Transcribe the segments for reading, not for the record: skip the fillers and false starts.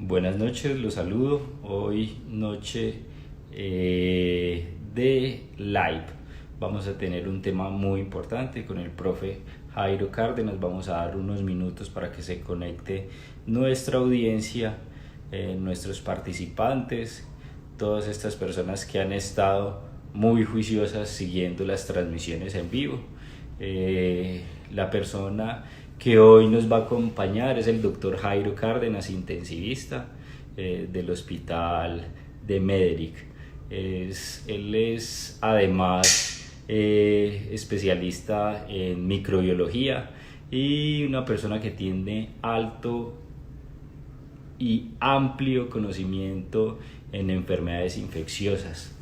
Buenas noches, los saludo. Hoy noche de live. Vamos a tener un tema muy importante con el profe Jairo Cárdenas. Vamos a dar unos minutos para que se conecte nuestra audiencia, nuestros participantes, todas estas personas que han estado muy juiciosas siguiendo las transmisiones en vivo. La persona que hoy nos va a acompañar es el doctor Jairo Cárdenas, intensivista del hospital de Mederic. Él es además especialista en microbiología y una persona que tiene alto y amplio conocimiento en enfermedades infecciosas.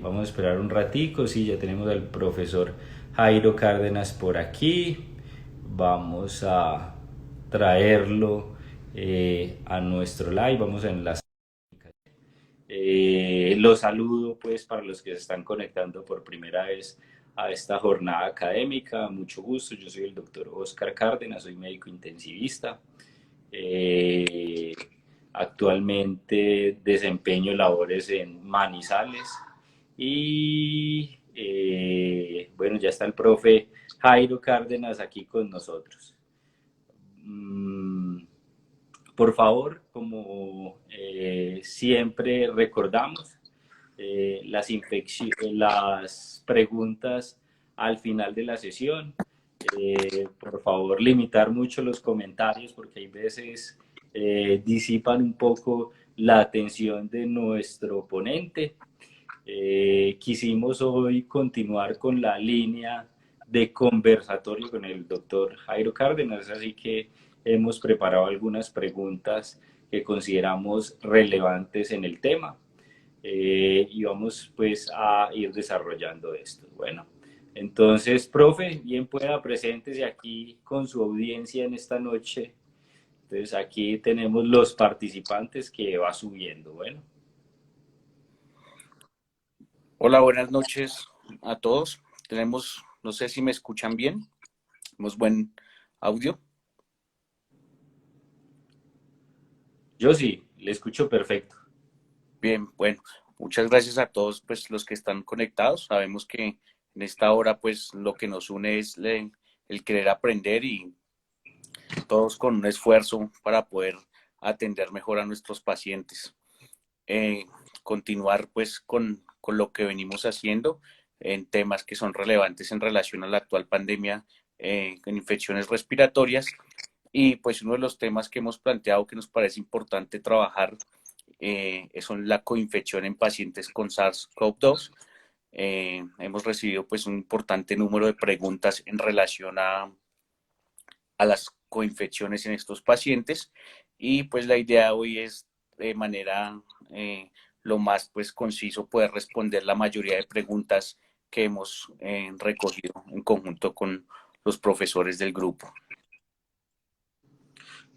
Vamos a esperar un ratico, sí, ya tenemos al profesor Jairo Cárdenas por aquí. Vamos a traerlo a nuestro live, vamos a enlazar. Los saludo pues para los que se están conectando por primera vez a esta jornada académica. Mucho gusto, yo soy el doctor Oscar Cárdenas, soy médico intensivista. Eh, Actualmente desempeño labores en Manizales y bueno, ya está el profe Jairo Cárdenas aquí con nosotros. Mm, por favor, como siempre recordamos, las preguntas al final de la sesión. Por favor, limitar mucho los comentarios porque hay veces disipan un poco la atención de nuestro ponente. Quisimos hoy continuar con la línea de conversatorio con el doctor Jairo Cárdenas, así que hemos preparado algunas preguntas que consideramos relevantes en el tema y vamos pues a ir desarrollando esto. Bueno, entonces, profe, bien pueda preséntese aquí con su audiencia en esta noche. Entonces aquí tenemos los participantes que va subiendo. Bueno. Hola, buenas noches a todos. No sé si me escuchan bien, tenemos buen audio. Yo sí, le escucho perfecto. Bien, bueno, muchas gracias a todos pues los que están conectados. Sabemos que en esta hora pues lo que nos une es el querer aprender y todos con un esfuerzo para poder atender mejor a nuestros pacientes. Eh, Continuar pues con lo que venimos haciendo en temas que son relevantes en relación a la actual pandemia en infecciones respiratorias. Y pues uno de los temas que hemos planteado que nos parece importante trabajar son la coinfección en pacientes con SARS-CoV-2. Hemos recibido pues un importante número de preguntas en relación a las coinfecciones en estos pacientes y pues la idea hoy es de manera lo más pues conciso poder responder la mayoría de preguntas que hemos recogido en conjunto con los profesores del grupo.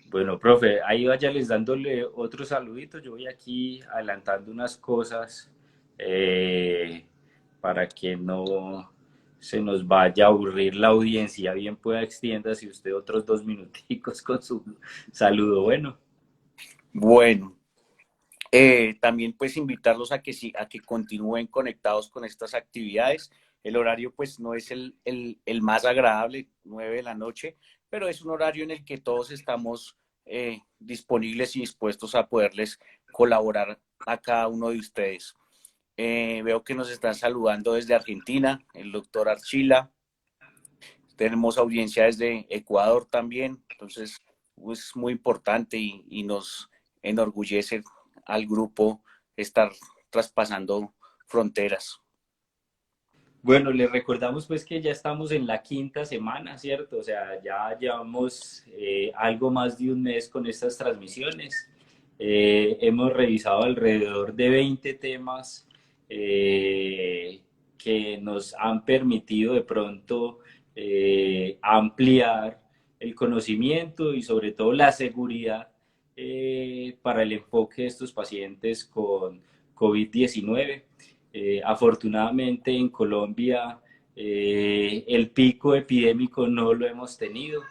Bueno, profe, ahí les dándole otro saludito. Yo voy aquí adelantando unas cosas eh, para que no se nos vaya a aburrir la audiencia. Bien pueda extiéndase usted otros 2 minuticos con su saludo. Bueno. Bueno, también pues invitarlos a que, sí, a que continúen conectados con estas actividades. El horario pues no es el más agradable, 9 de la noche, pero es un horario en el que todos estamos disponibles y dispuestos a poderles colaborar a cada uno de ustedes. Veo que nos están saludando desde Argentina, el doctor Archila. Tenemos audiencia desde Ecuador también, entonces es muy importante y nos enorgullece al grupo estar traspasando fronteras. Bueno, les recordamos pues que ya estamos en la quinta semana, ¿cierto? O sea, ya llevamos algo más de un mes con estas transmisiones. Hemos revisado alrededor de 20 temas que nos han permitido de pronto ampliar el conocimiento y sobre todo la seguridad para el enfoque de estos pacientes con COVID-19. Afortunadamente en Colombia el pico epidémico no lo hemos tenido.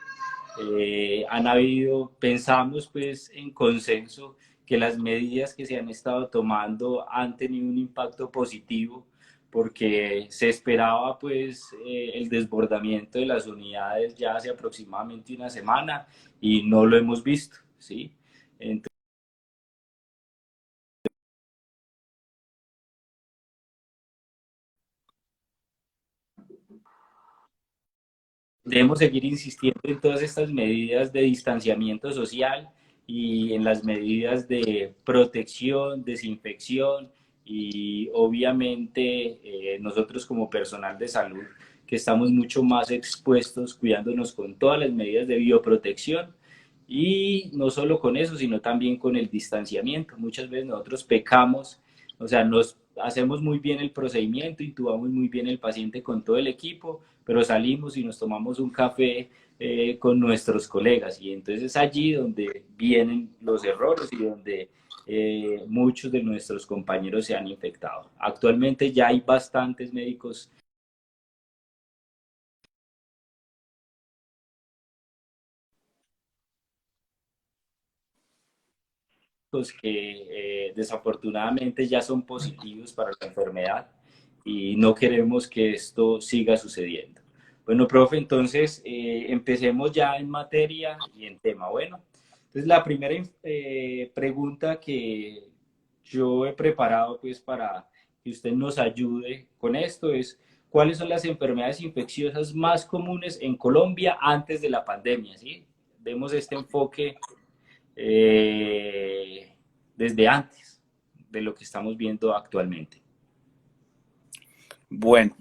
Pensamos pues en consenso que las medidas que se han estado tomando han tenido un impacto positivo porque se esperaba pues el desbordamiento de las unidades ya hace aproximadamente una semana y no lo hemos visto, ¿sí? Entonces, debemos seguir insistiendo en todas estas medidas de distanciamiento social y en las medidas de protección, desinfección y obviamente nosotros como personal de salud que estamos mucho más expuestos cuidándonos con todas las medidas de bioprotección y no solo con eso, sino también con el distanciamiento. Muchas veces nosotros pecamos, o sea, nos hacemos muy bien el procedimiento, intubamos muy bien el paciente con todo el equipo, pero salimos y nos tomamos un café con nuestros colegas y entonces es allí donde vienen los errores y donde muchos de nuestros compañeros se han infectado. Actualmente ya hay bastantes médicos que desafortunadamente ya son positivos para la enfermedad y no queremos que esto siga sucediendo. Bueno, profe, entonces empecemos ya en materia y en tema. Bueno, entonces la primera pregunta que yo he preparado pues para que usted nos ayude con esto es, ¿cuáles son las enfermedades infecciosas más comunes en Colombia antes de la pandemia? ¿Sí? Vemos este enfoque eh, desde antes de lo que estamos viendo actualmente. Bueno,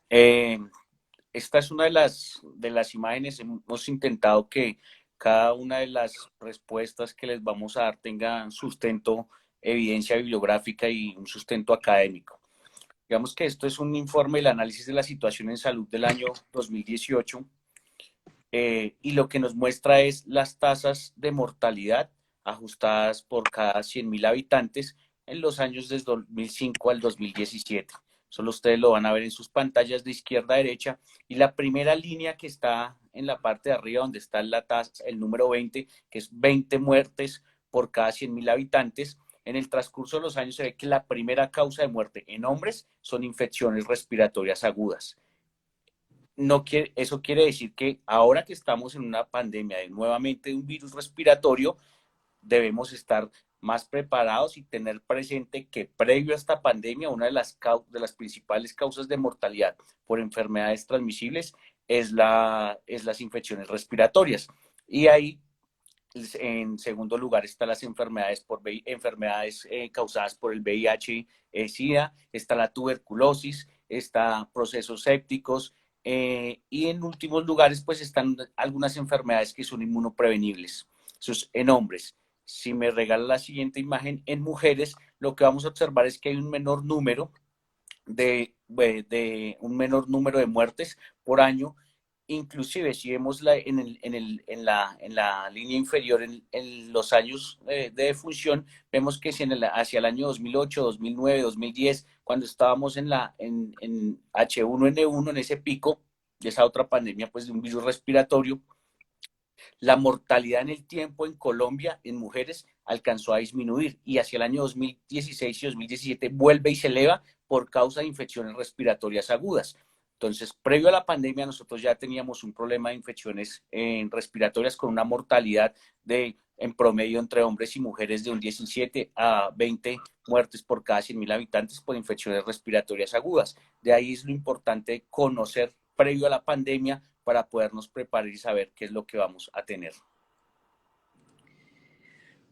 esta es una de las imágenes. Hemos intentado que cada una de las respuestas que les vamos a dar tenga sustento, evidencia bibliográfica y un sustento académico. Digamos que esto es un informe del análisis de la situación en salud del año 2018 y lo que nos muestra es las tasas de mortalidad ajustadas por cada 100.000 habitantes en los años desde 2005 al 2017. Solo ustedes lo van a ver en sus pantallas de izquierda a derecha y la primera línea que está en la parte de arriba donde está la tasa, el número 20, que es 20 muertes por cada 100.000 habitantes. En el transcurso de los años se ve que la primera causa de muerte en hombres son infecciones respiratorias agudas. No quiere, eso quiere decir que ahora que estamos en una pandemia de nuevamente un virus respiratorio, debemos estar más preparados y tener presente que previo a esta pandemia, una de las principales causas de mortalidad por enfermedades transmisibles es las infecciones respiratorias. Y ahí, en segundo lugar, están las enfermedades causadas por el VIH, SIDA, está la tuberculosis, está procesos sépticos, y en últimos lugares pues están algunas enfermedades que son inmunoprevenibles. Eso es en hombres. Si me regala la siguiente imagen, en mujeres lo que vamos a observar es que hay un menor número de muertes por año. Inclusive si vemos en la línea inferior en los años de defunción, vemos que si hacia el año 2008, 2009, 2010, cuando estábamos en H1N1, en ese pico de esa otra pandemia pues de un virus respiratorio, la mortalidad en el tiempo en Colombia en mujeres alcanzó a disminuir y hacia el año 2016 y 2017 vuelve y se eleva por causa de infecciones respiratorias agudas. Entonces, previo a la pandemia, nosotros ya teníamos un problema de infecciones respiratorias con una mortalidad en promedio entre hombres y mujeres de un 17 a 20 muertes por cada 100.000 habitantes por infecciones respiratorias agudas. De ahí es lo importante conocer previo a la pandemia para podernos preparar y saber qué es lo que vamos a tener.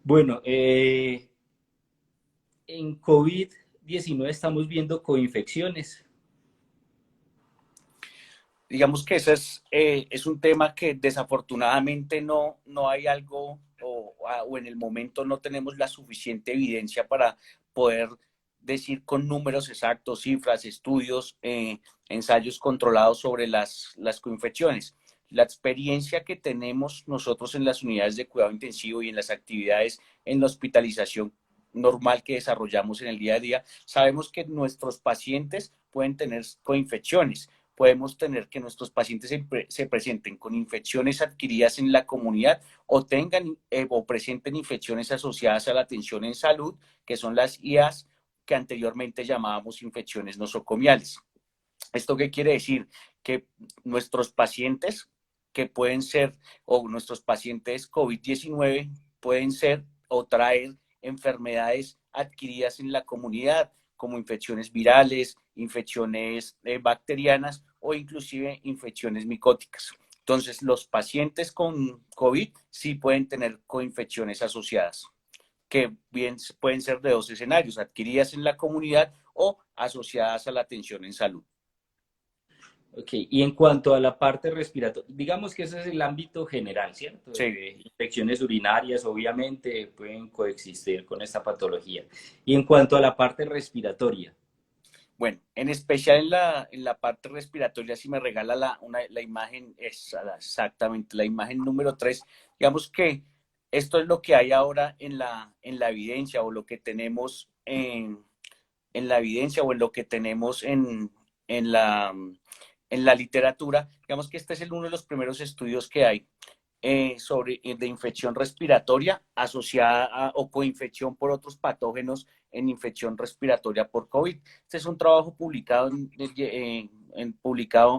Bueno, en COVID-19 estamos viendo coinfecciones. Digamos que ese es un tema que desafortunadamente no hay algo o en el momento no tenemos la suficiente evidencia para poder decir con números exactos, cifras, estudios, ensayos controlados sobre las coinfecciones. La experiencia que tenemos nosotros en las unidades de cuidado intensivo y en las actividades en la hospitalización normal que desarrollamos en el día a día, sabemos que nuestros pacientes pueden tener coinfecciones. podemos tener que nuestros pacientes se presenten con infecciones adquiridas en la comunidad o tengan o presenten infecciones asociadas a la atención en salud, que son las IAS, que anteriormente llamábamos infecciones nosocomiales. ¿Esto qué quiere decir? Que nuestros pacientes que pueden ser, o nuestros pacientes COVID-19 pueden ser o traer enfermedades adquiridas en la comunidad, como infecciones virales, infecciones bacterianas o inclusive infecciones micóticas. Entonces, los pacientes con COVID sí pueden tener coinfecciones asociadas, que bien pueden ser de dos escenarios, adquiridas en la comunidad o asociadas a la atención en salud. Ok, y en cuanto a la parte respiratoria, digamos que ese es el ámbito general, ¿cierto? Sí. Infecciones urinarias, obviamente, pueden coexistir con esta patología. Y en cuanto a la parte respiratoria. Bueno, en especial en la parte respiratoria, si me regala la imagen, exactamente la imagen número 3, digamos que esto es lo que hay ahora en la evidencia o lo que tenemos en la evidencia o en lo que tenemos en la, en la literatura. Digamos que este es uno de los primeros estudios que hay de infección respiratoria asociada o coinfección por otros patógenos en infección respiratoria por COVID. Este es un trabajo publicado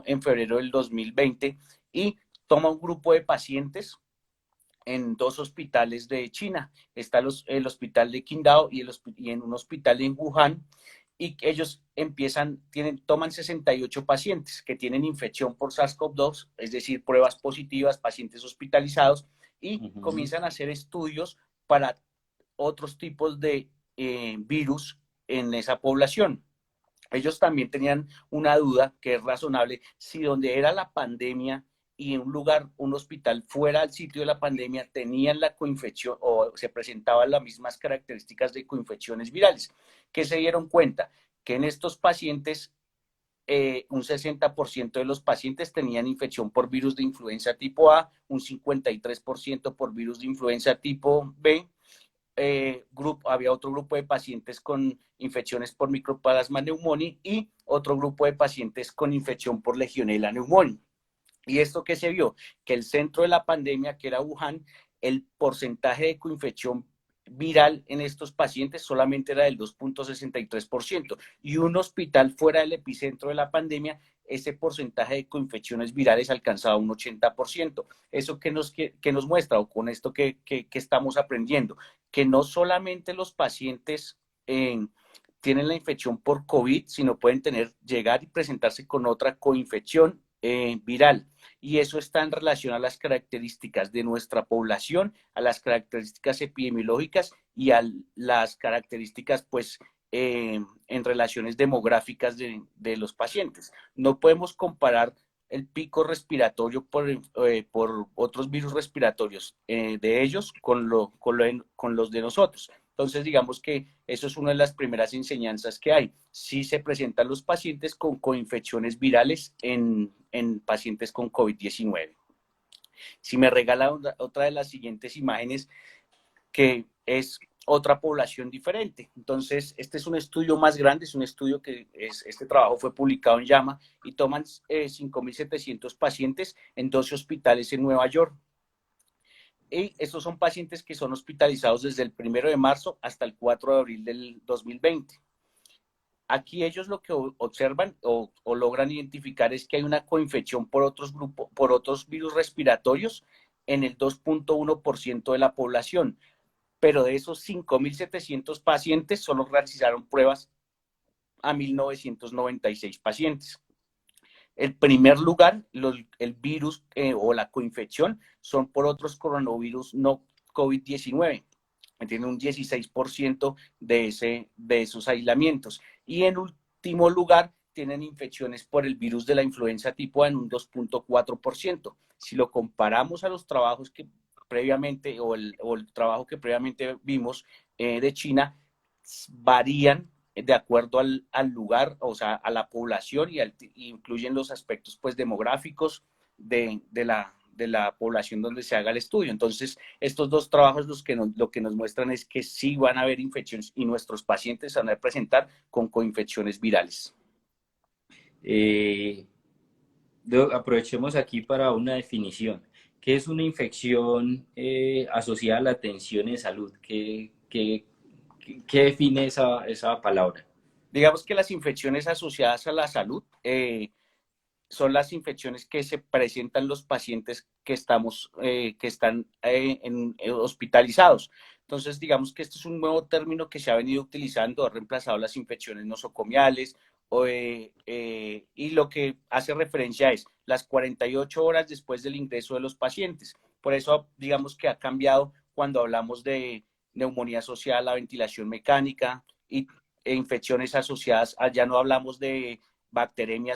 en febrero del 2020 y toma un grupo de pacientes en dos hospitales de China. Está el hospital de Qingdao y en un hospital en Wuhan, y ellos toman 68 pacientes que tienen infección por SARS-CoV-2, es decir, pruebas positivas, pacientes hospitalizados, y comienzan a hacer estudios para otros tipos de virus en esa población. Ellos también tenían una duda que es razonable, si donde era la pandemia y en un hospital fuera del sitio de la pandemia, tenían la coinfección o se presentaban las mismas características de coinfecciones virales. ¿Qué se dieron cuenta? Que en estos pacientes, un 60% de los pacientes tenían infección por virus de influenza tipo A, un 53% por virus de influenza tipo B, había otro grupo de pacientes con infecciones por Mycoplasma pneumoniae y otro grupo de pacientes con infección por Legionella pneumoniae. ¿Y esto qué se vio? Que el centro de la pandemia, que era Wuhan, el porcentaje de coinfección viral en estos pacientes solamente era del 2.63%, y un hospital fuera del epicentro de la pandemia, ese porcentaje de coinfecciones virales alcanzaba un 80%. ¿Eso qué nos muestra? O con esto que estamos aprendiendo, que no solamente los pacientes tienen la infección por COVID, sino pueden llegar y presentarse con otra coinfección viral. Y eso está en relación a las características de nuestra población, a las características epidemiológicas y a las características, pues, en relaciones demográficas de los pacientes. No podemos comparar el pico respiratorio por otros virus respiratorios de ellos con los de nosotros. Entonces, digamos que eso es una de las primeras enseñanzas que hay. Sí se presentan los pacientes con coinfecciones virales en pacientes con COVID-19. Si me regala otra de las siguientes imágenes, que es otra población diferente. Entonces, este es un estudio más grande, es un estudio este trabajo fue publicado en JAMA, y toman 5.700 pacientes en 12 hospitales en Nueva York. Y estos son pacientes que son hospitalizados desde el 1 de marzo hasta el 4 de abril del 2020. Aquí ellos lo que observan o logran identificar es que hay una coinfección por otros virus respiratorios en el 2.1% de la población, pero de esos 5.700 pacientes solo realizaron pruebas a 1.996 pacientes. El primer lugar, el virus o la coinfección son por otros coronavirus no COVID-19. Tiene un 16% de esos aislamientos. Y en último lugar, tienen infecciones por el virus de la influenza tipo A en un 2.4%. Si lo comparamos a los trabajos que previamente, o el trabajo que previamente vimos de China, varían de acuerdo al lugar, o sea, a la población, y incluyen los aspectos, pues, demográficos de la población donde se haga el estudio. Entonces, estos dos trabajos lo que nos muestran es que sí van a haber infecciones y nuestros pacientes van a presentar con coinfecciones virales. aprovechemos aquí para una definición. ¿Qué es una infección asociada a la atención en salud? ¿Qué define esa palabra? Digamos que las infecciones asociadas a la salud son las infecciones que se presentan los pacientes que están hospitalizados. Entonces, digamos que este es un nuevo término que se ha venido utilizando, ha reemplazado las infecciones nosocomiales, y lo que hace referencia es las 48 horas después del ingreso de los pacientes. Por eso, digamos que ha cambiado cuando hablamos de neumonía asociada a la ventilación mecánica e infecciones asociadas, ya no hablamos de bacteriemia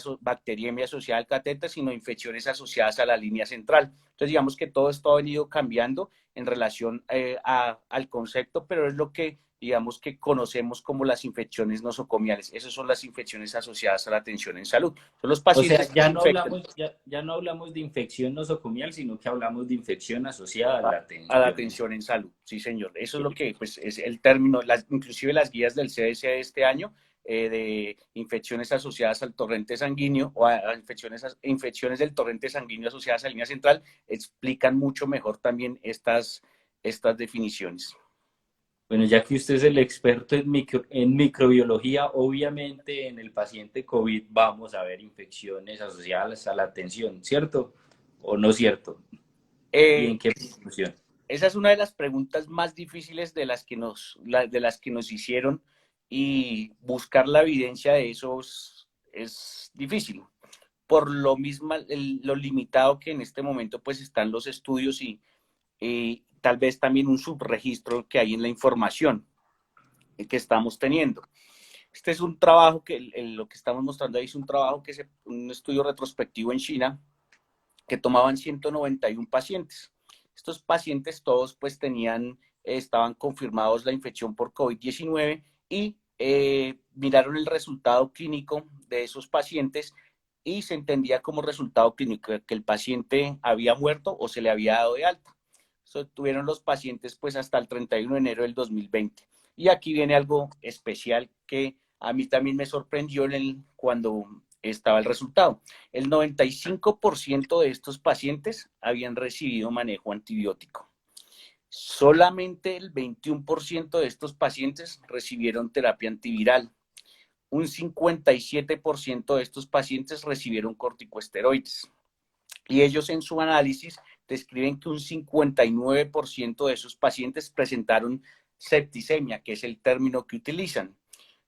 asociada al catéter, sino infecciones asociadas a la línea central. Entonces, digamos que todo esto ha venido cambiando en relación al concepto, pero es lo que, digamos, que conocemos como las infecciones nosocomiales. Esas son las infecciones asociadas a la atención en salud. Son los O sea, pacientes que se infectan ya no hablamos de infección nosocomial, sino que hablamos de infección asociada a la a la atención. atención en salud. Sí, señor. Eso es lo que pues, es el término, inclusive las guías del CDC de este año de infecciones asociadas al torrente sanguíneo o a infecciones del torrente sanguíneo asociadas a la línea central explican mucho mejor también estas definiciones. Bueno, ya que usted es el experto en microbiología, obviamente en el paciente COVID vamos a ver infecciones asociadas a la atención, ¿cierto? ¿O no cierto? ¿Y Eh, en qué proporción? Esa es una de las preguntas más difíciles de las que nos hicieron, y buscar la evidencia de eso es difícil, por lo mismo, lo limitado que en este momento pues están los estudios y tal vez también un subregistro que hay en la información que estamos teniendo. Este es un trabajo lo que estamos mostrando ahí es un trabajo un estudio retrospectivo en China que tomaban 191 pacientes. Estos pacientes todos pues estaban confirmados la infección por COVID-19 y miraron el resultado clínico de esos pacientes y se entendía como resultado clínico que el paciente había muerto o se le había dado de alta. Eso tuvieron los pacientes pues hasta el 31 de enero del 2020. Y aquí viene algo especial que a mí también me sorprendió cuando estaba el resultado. El 95% de estos pacientes habían recibido manejo antibiótico. Solamente el 21% de estos pacientes recibieron terapia antiviral. Un 57% de estos pacientes recibieron corticosteroides. Y ellos en su análisis describen que un 59% de esos pacientes presentaron septicemia, que es el término que utilizan.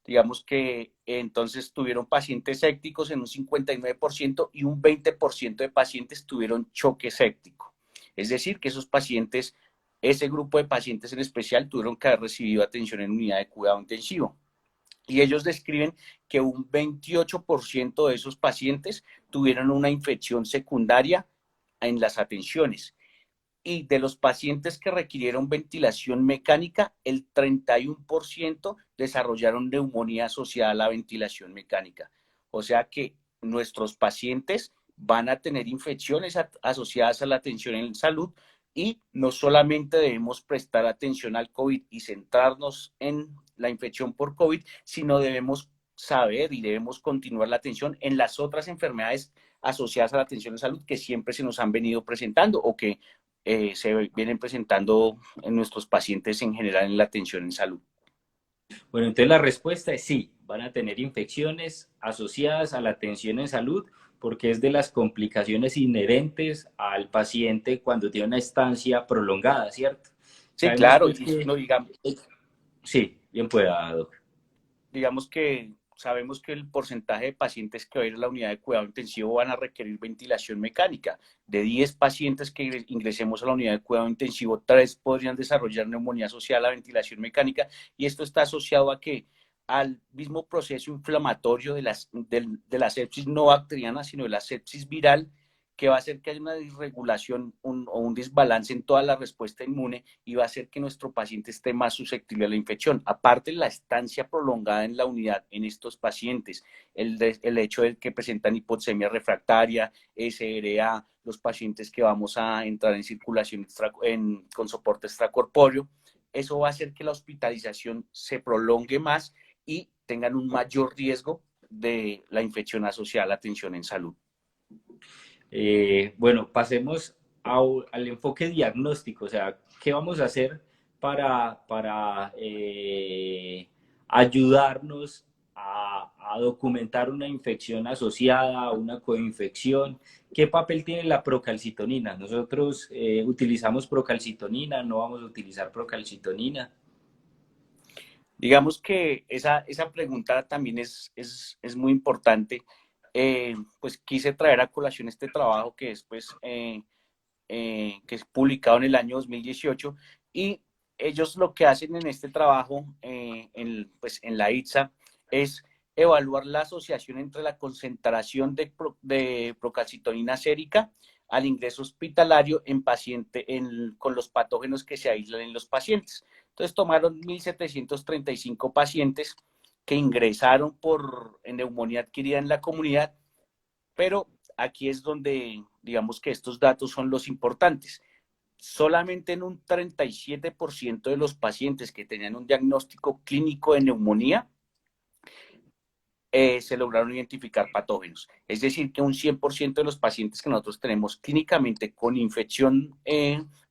Digamos que entonces tuvieron pacientes sépticos en un 59% y un 20% de pacientes tuvieron choque séptico. Es decir, que esos pacientes, ese grupo de pacientes en especial, tuvieron que haber recibido atención en unidad de cuidado intensivo. Y ellos describen que un 28% de esos pacientes tuvieron una infección secundaria en las atenciones. Y de los pacientes que requirieron ventilación mecánica, el 31% desarrollaron neumonía asociada a la ventilación mecánica. O sea que nuestros pacientes van a tener infecciones asociadas a la atención en salud, y no solamente debemos prestar atención al COVID y centrarnos en la infección por COVID, sino debemos saber y debemos continuar la atención en las otras enfermedades asociadas a la atención en salud que siempre se nos han venido presentando o que se vienen presentando en nuestros pacientes en general en la atención en salud. Bueno, entonces la respuesta es sí, van a tener infecciones asociadas a la atención en salud porque es de las complicaciones inherentes al paciente cuando tiene una estancia prolongada, ¿cierto? Sí, Sabemos claro, pues y que no, sí, bien pueda, doctor. digamos que sabemos que el porcentaje de pacientes que va a ir a la unidad de cuidado intensivo van a requerir ventilación mecánica. De 10 pacientes que ingresemos a la unidad de cuidado intensivo, 3 podrían desarrollar neumonía asociada a la ventilación mecánica, y esto está asociado a que al mismo proceso inflamatorio de la sepsis no bacteriana, sino de la sepsis viral, que va a hacer que haya una disregulación o un desbalance en toda la respuesta inmune, y va a hacer que nuestro paciente esté más susceptible a la infección. Aparte, la estancia prolongada en la unidad en estos pacientes, el hecho de que presentan hipoxemia refractaria, SRA, los pacientes que vamos a entrar en circulación con soporte extracorpóreo, eso va a hacer que la hospitalización se prolongue más y tengan un mayor riesgo de la infección asociada a la atención en salud. Bueno, pasemos al enfoque diagnóstico, o sea, ¿qué vamos a hacer para ayudarnos a documentar una infección asociada a una coinfección? ¿Qué papel tiene la procalcitonina? Nosotros utilizamos procalcitonina, no vamos a utilizar procalcitonina. Digamos que esa pregunta también es muy importante. Pues quise traer a colación este trabajo que es, pues, que es publicado en el año 2018 y ellos lo que hacen en este trabajo, pues, en la ITSA, es evaluar la asociación entre la concentración de procalcitonina sérica al ingreso hospitalario con los patógenos que se aíslan en los pacientes. Entonces tomaron 1.735 pacientes que ingresaron en neumonía adquirida en la comunidad, pero aquí es donde digamos que estos datos son los importantes. Solamente en un 37% de los pacientes que tenían un diagnóstico clínico de neumonía se lograron identificar patógenos. Es decir, que un 100% de los pacientes que nosotros tenemos clínicamente con infección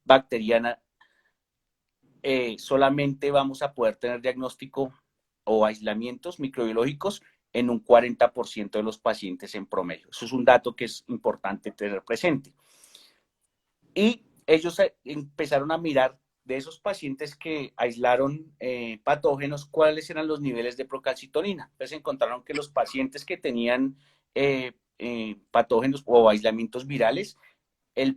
bacteriana, solamente vamos a poder tener diagnóstico o aislamientos microbiológicos en un 40% de los pacientes en promedio. Eso es un dato que es importante tener presente. Y ellos empezaron a mirar de esos pacientes que aislaron patógenos, cuáles eran los niveles de procalcitonina. Entonces encontraron que los pacientes que tenían patógenos o aislamientos virales,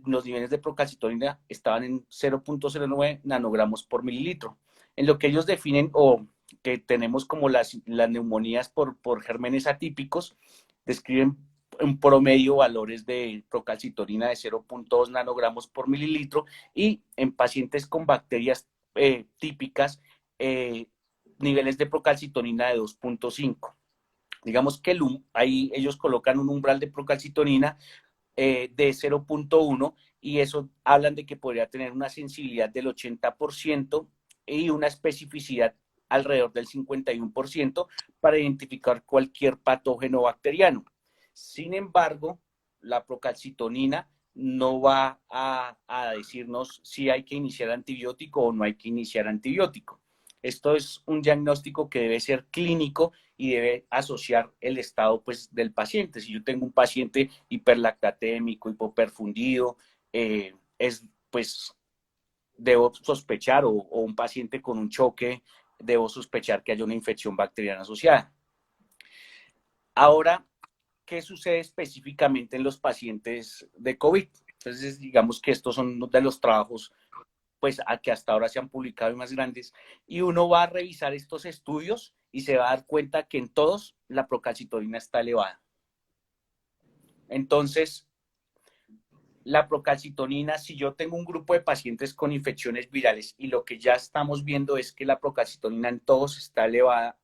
los niveles de procalcitonina estaban en 0.09 nanogramos por mililitro. En lo que ellos definen o que tenemos como las neumonías por gérmenes atípicos, describen en promedio valores de procalcitonina de 0.2 nanogramos por mililitro y en pacientes con bacterias típicas, niveles de procalcitonina de 2.5. Digamos que ahí ellos colocan un umbral de procalcitonina de 0.1 y eso hablan de que podría tener una sensibilidad del 80% y una especificidad alrededor del 51% para identificar cualquier patógeno bacteriano. Sin embargo, la procalcitonina no va a decirnos si hay que iniciar antibiótico o no hay que iniciar antibiótico. Esto es un diagnóstico que debe ser clínico y debe asociar el estado, pues, del paciente. Si yo tengo un paciente hiperlactatémico, hipoperfundido, pues debo sospechar, o un paciente con un choque, debo sospechar que haya una infección bacteriana asociada. Ahora, ¿qué sucede específicamente en los pacientes de COVID? Entonces, digamos que estos son uno de los trabajos, pues, a que hasta ahora se han publicado y más grandes, y uno va a revisar estos estudios y se va a dar cuenta que en todos la procalcitonina está elevada. Entonces, la procalcitonina, si yo tengo un grupo de pacientes con infecciones virales y lo que ya estamos viendo es que la procalcitonina en todos está elevada,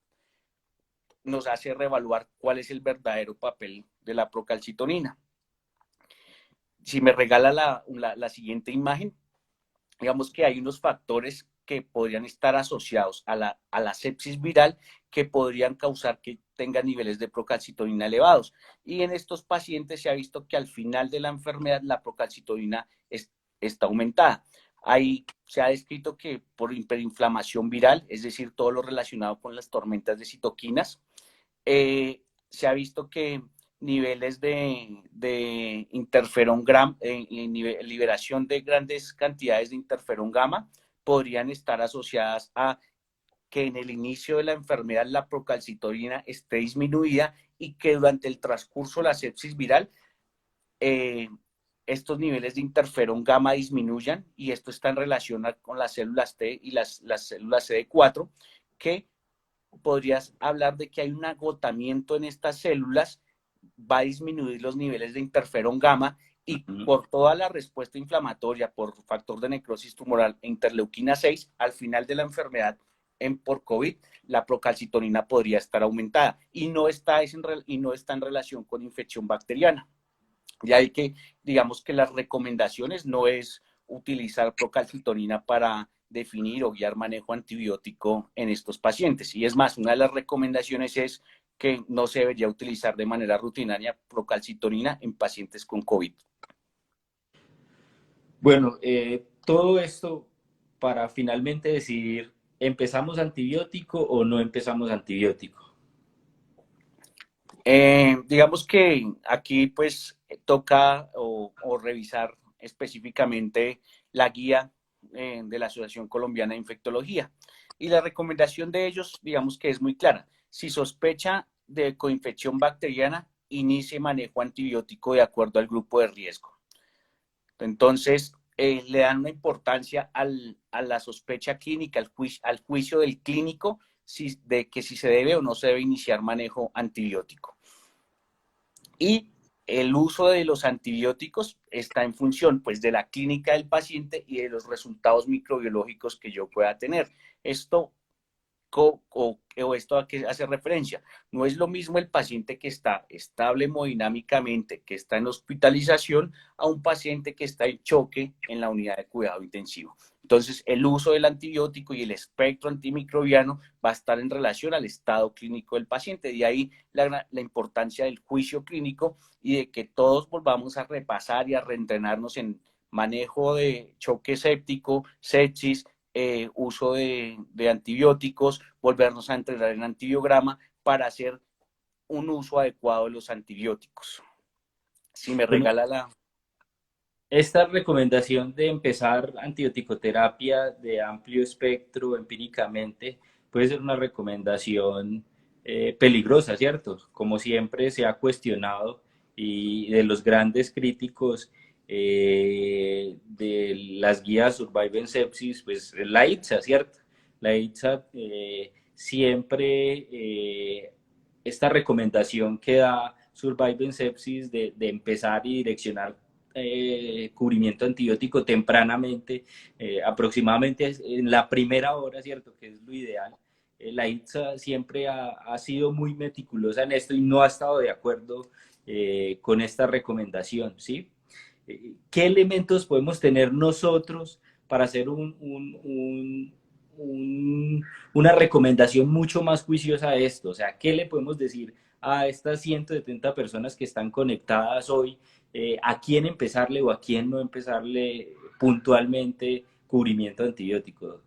nos hace reevaluar cuál es el verdadero papel de la procalcitonina. Si me regala la siguiente imagen, digamos que hay unos factores que podrían estar asociados a la sepsis viral que podrían causar que tengan niveles de procalcitonina elevados. Y en estos pacientes se ha visto que al final de la enfermedad la procalcitonina está aumentada. Ahí se ha descrito que por hiperinflamación viral, es decir, todo lo relacionado con las tormentas de citoquinas, se ha visto que niveles de interferón gamma, liberación de grandes cantidades de interferón gamma, podrían estar asociadas a que en el inicio de la enfermedad la procalcitonina esté disminuida y que durante el transcurso de la sepsis viral estos niveles de interferón gamma disminuyan, y esto está en relación con las células T y las células CD4, que podrías hablar de que hay un agotamiento en estas células, va a disminuir los niveles de interferón gamma y por toda la respuesta inflamatoria, por factor de necrosis tumoral e interleuquina 6, al final de la enfermedad por COVID, la procalcitonina podría estar aumentada y no está en relación con infección bacteriana. Ya hay que, digamos que las recomendaciones no es utilizar procalcitonina para definir o guiar manejo antibiótico en estos pacientes. Y es más, una de las recomendaciones es que no se debería utilizar de manera rutinaria procalcitonina en pacientes con COVID. Bueno, todo esto para finalmente decidir, ¿empezamos antibiótico o no empezamos antibiótico? Digamos que aquí pues toca o revisar específicamente la guía de la Asociación Colombiana de Infectología. Y la recomendación de ellos, digamos que es muy clara. Si sospecha de coinfección bacteriana, inicie manejo antibiótico de acuerdo al grupo de riesgo. Entonces, le dan una importancia a la sospecha clínica, al juicio del clínico, de que si se debe o no se debe iniciar manejo antibiótico. Y el uso de los antibióticos está en función pues de la clínica del paciente y de los resultados microbiológicos que yo pueda tener. Esto o esto a qué hace referencia. No es lo mismo el paciente que está estable hemodinámicamente, que está en hospitalización, a un paciente que está en choque en la unidad de cuidado intensivo. Entonces, el uso del antibiótico y el espectro antimicrobiano va a estar en relación al estado clínico del paciente. De ahí la importancia del juicio clínico y de que todos volvamos a repasar y a reentrenarnos en manejo de choque séptico, sepsis, uso de antibióticos, volvernos a entrenar en antibiograma para hacer un uso adecuado de los antibióticos. Si me Bueno, regala la... esta recomendación de empezar antibioticoterapia de amplio espectro empíricamente puede ser una recomendación peligrosa, ¿cierto? Como siempre se ha cuestionado y de los grandes críticos de las guías Survival Sepsis, pues la ITSA, ¿cierto? La ITSA siempre esta recomendación que da Survival Sepsis de empezar y direccionar cubrimiento antibiótico tempranamente, aproximadamente en la primera hora, ¿cierto? Que es lo ideal. La ITSA siempre ha sido muy meticulosa en esto y no ha estado de acuerdo con esta recomendación, ¿sí? ¿Qué elementos podemos tener nosotros para hacer una recomendación mucho más juiciosa a esto? O sea, ¿qué le podemos decir a estas 170 personas que están conectadas hoy? ¿A quién empezarle o a quién no empezarle puntualmente cubrimiento antibiótico?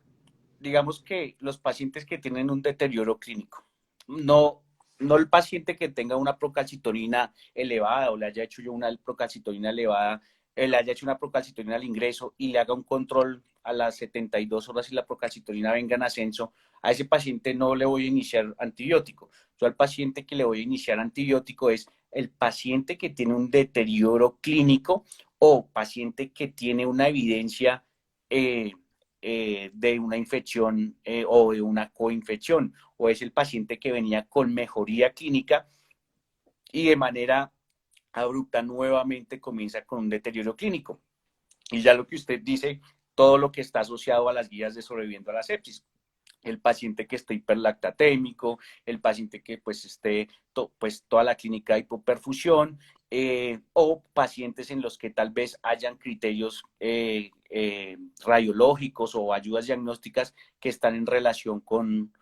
Digamos que los pacientes que tienen un deterioro clínico, no el paciente que tenga una procalcitonina elevada o le haya hecho yo una procalcitonina elevada, le haya hecho una procalcitonina al ingreso y le haga un control a las 72 horas y la procalcitonina venga en ascenso, a ese paciente no le voy a iniciar antibiótico. Yo al paciente que le voy a iniciar antibiótico es el paciente que tiene un deterioro clínico o paciente que tiene una evidencia de una infección o de una coinfección, o es el paciente que venía con mejoría clínica y de manera abrupta nuevamente comienza con un deterioro clínico. Y ya lo que usted dice, todo lo que está asociado a las guías de sobreviviendo a la sepsis. El paciente que esté hiperlactatémico, el paciente que pues esté pues toda la clínica de hipoperfusión, o pacientes en los que tal vez hayan criterios radiológicos o ayudas diagnósticas que están en relación con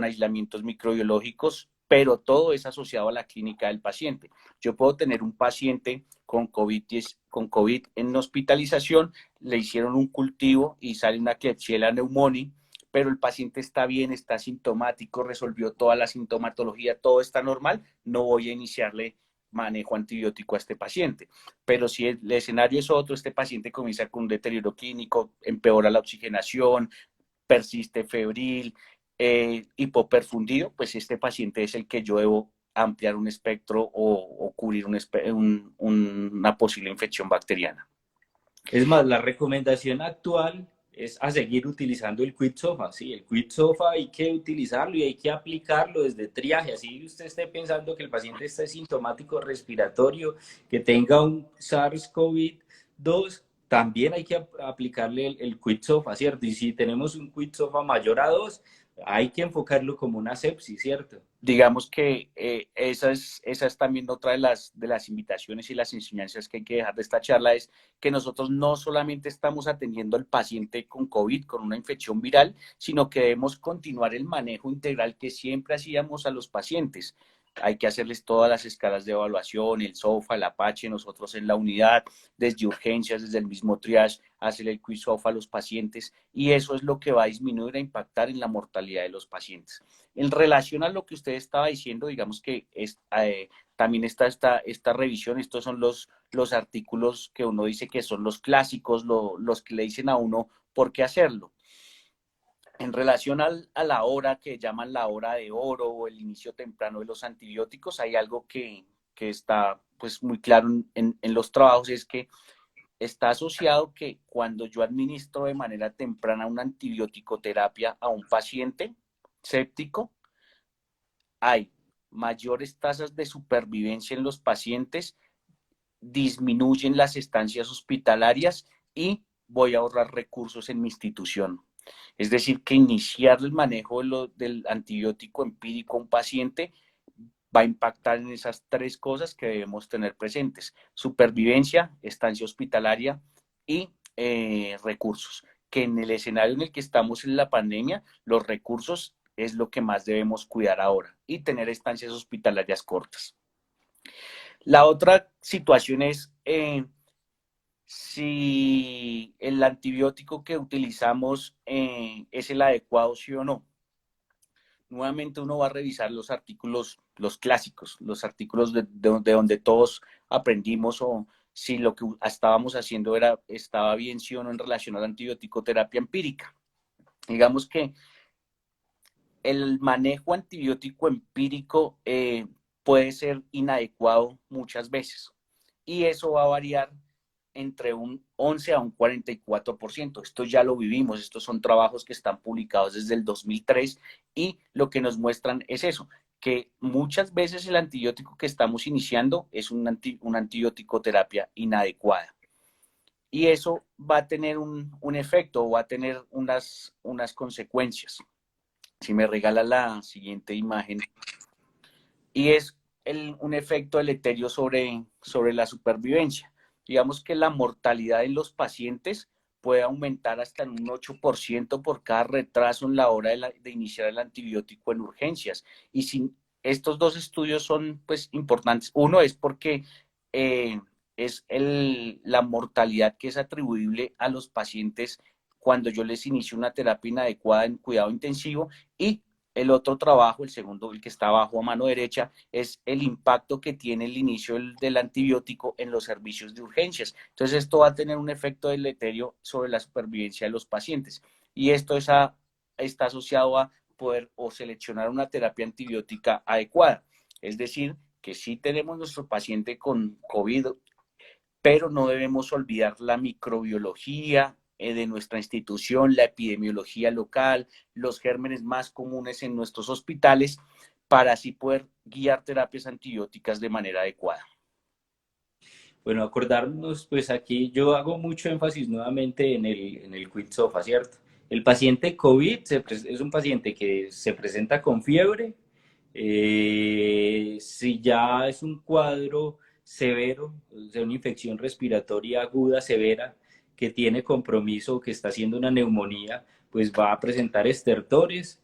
aislamientos microbiológicos, pero todo es asociado a la clínica del paciente. Yo puedo tener un paciente con COVID en hospitalización, le hicieron un cultivo y sale una Klebsiella pneumoniae, pero el paciente está bien, está sintomático, resolvió toda la sintomatología, todo está normal, no voy a iniciarle manejo antibiótico a este paciente. Pero si el escenario es otro, este paciente comienza con un deterioro clínico, empeora la oxigenación, persiste febril, hipoperfundido, pues este paciente es el que yo debo ampliar un espectro o cubrir una posible infección bacteriana. Es más, la recomendación actual es a seguir utilizando el Quit Sofa. Sí, el Quit Sofa hay que utilizarlo y hay que aplicarlo desde triaje. Así usted esté pensando que el paciente está sintomático respiratorio, que tenga un SARS-CoV-2, también hay que aplicarle el Quit Sofa, ¿cierto? Y si tenemos un Quit Sofa mayor a 2, hay que enfocarlo como una sepsis, ¿cierto? Digamos que esa es también otra de las invitaciones y las enseñanzas que hay que dejar de esta charla, es que nosotros no solamente estamos atendiendo al paciente con COVID, con una infección viral, sino que debemos continuar el manejo integral que siempre hacíamos a los pacientes. hay que hacerles todas las escalas de evaluación, el SOFA, el Apache, nosotros en la unidad, desde urgencias, desde el mismo triage, hacer el quiz SOFA a los pacientes, y eso es lo que va a disminuir e impactar en la mortalidad de los pacientes. En relación a lo que usted estaba diciendo, digamos que también está esta revisión, estos son los artículos que uno dice que son los clásicos, los que le dicen a uno por qué hacerlo. En relación a la hora que llaman la hora de oro o el inicio temprano de los antibióticos, hay algo que está pues muy claro en los trabajos, es que está asociado que cuando yo administro de manera temprana una antibiótico terapia a un paciente séptico, hay mayores tasas de supervivencia en los pacientes, disminuyen las estancias hospitalarias y voy a ahorrar recursos en mi institución. Es decir, que iniciar el manejo del antibiótico empírico a un paciente va a impactar en esas tres cosas que debemos tener presentes: supervivencia, estancia hospitalaria y recursos. Que en el escenario en el que estamos en la pandemia, los recursos es lo que más debemos cuidar ahora, y tener estancias hospitalarias cortas. La otra situación es si el antibiótico que utilizamos es el adecuado, sí o no. Nuevamente uno va a revisar los artículos, los clásicos, los artículos de donde todos aprendimos, o si lo que estábamos haciendo estaba bien, sí o no, en relación a la antibiótico terapia empírica. Digamos que el manejo antibiótico empírico puede ser inadecuado muchas veces, y eso va a variar entre un 11 a un 44%. Esto ya lo vivimos, estos son trabajos que están publicados desde el 2003, y lo que nos muestran es eso, que muchas veces el antibiótico que estamos iniciando es una antibiótico terapia inadecuada. Y eso va a tener un efecto, va a tener unas consecuencias. Si me regala la siguiente imagen, y es un efecto deleterio sobre la supervivencia. Digamos que la mortalidad en los pacientes puede aumentar hasta en un 8% por cada retraso en la hora de iniciar el antibiótico en urgencias. Y estos dos estudios son pues importantes. Uno es porque es la mortalidad que es atribuible a los pacientes cuando yo les inicio una terapia inadecuada en cuidado intensivo, y el otro trabajo, el segundo, el que está abajo a mano derecha, es el impacto que tiene el inicio del antibiótico en los servicios de urgencias. Entonces, esto va a tener un efecto deleterio sobre la supervivencia de los pacientes. Y esto está asociado a poder o seleccionar una terapia antibiótica adecuada. Es decir, que sí tenemos nuestro paciente con COVID, pero no debemos olvidar la microbiología de nuestra institución, la epidemiología local, los gérmenes más comunes en nuestros hospitales, para así poder guiar terapias antibióticas de manera adecuada. Bueno, acordarnos, pues aquí yo hago mucho énfasis nuevamente en el quit SOFA, ¿cierto? El paciente COVID es un paciente que se presenta con fiebre. Si ya es un cuadro severo, o sea, una infección respiratoria aguda severa que tiene compromiso, que está haciendo una neumonía, pues va a presentar estertores,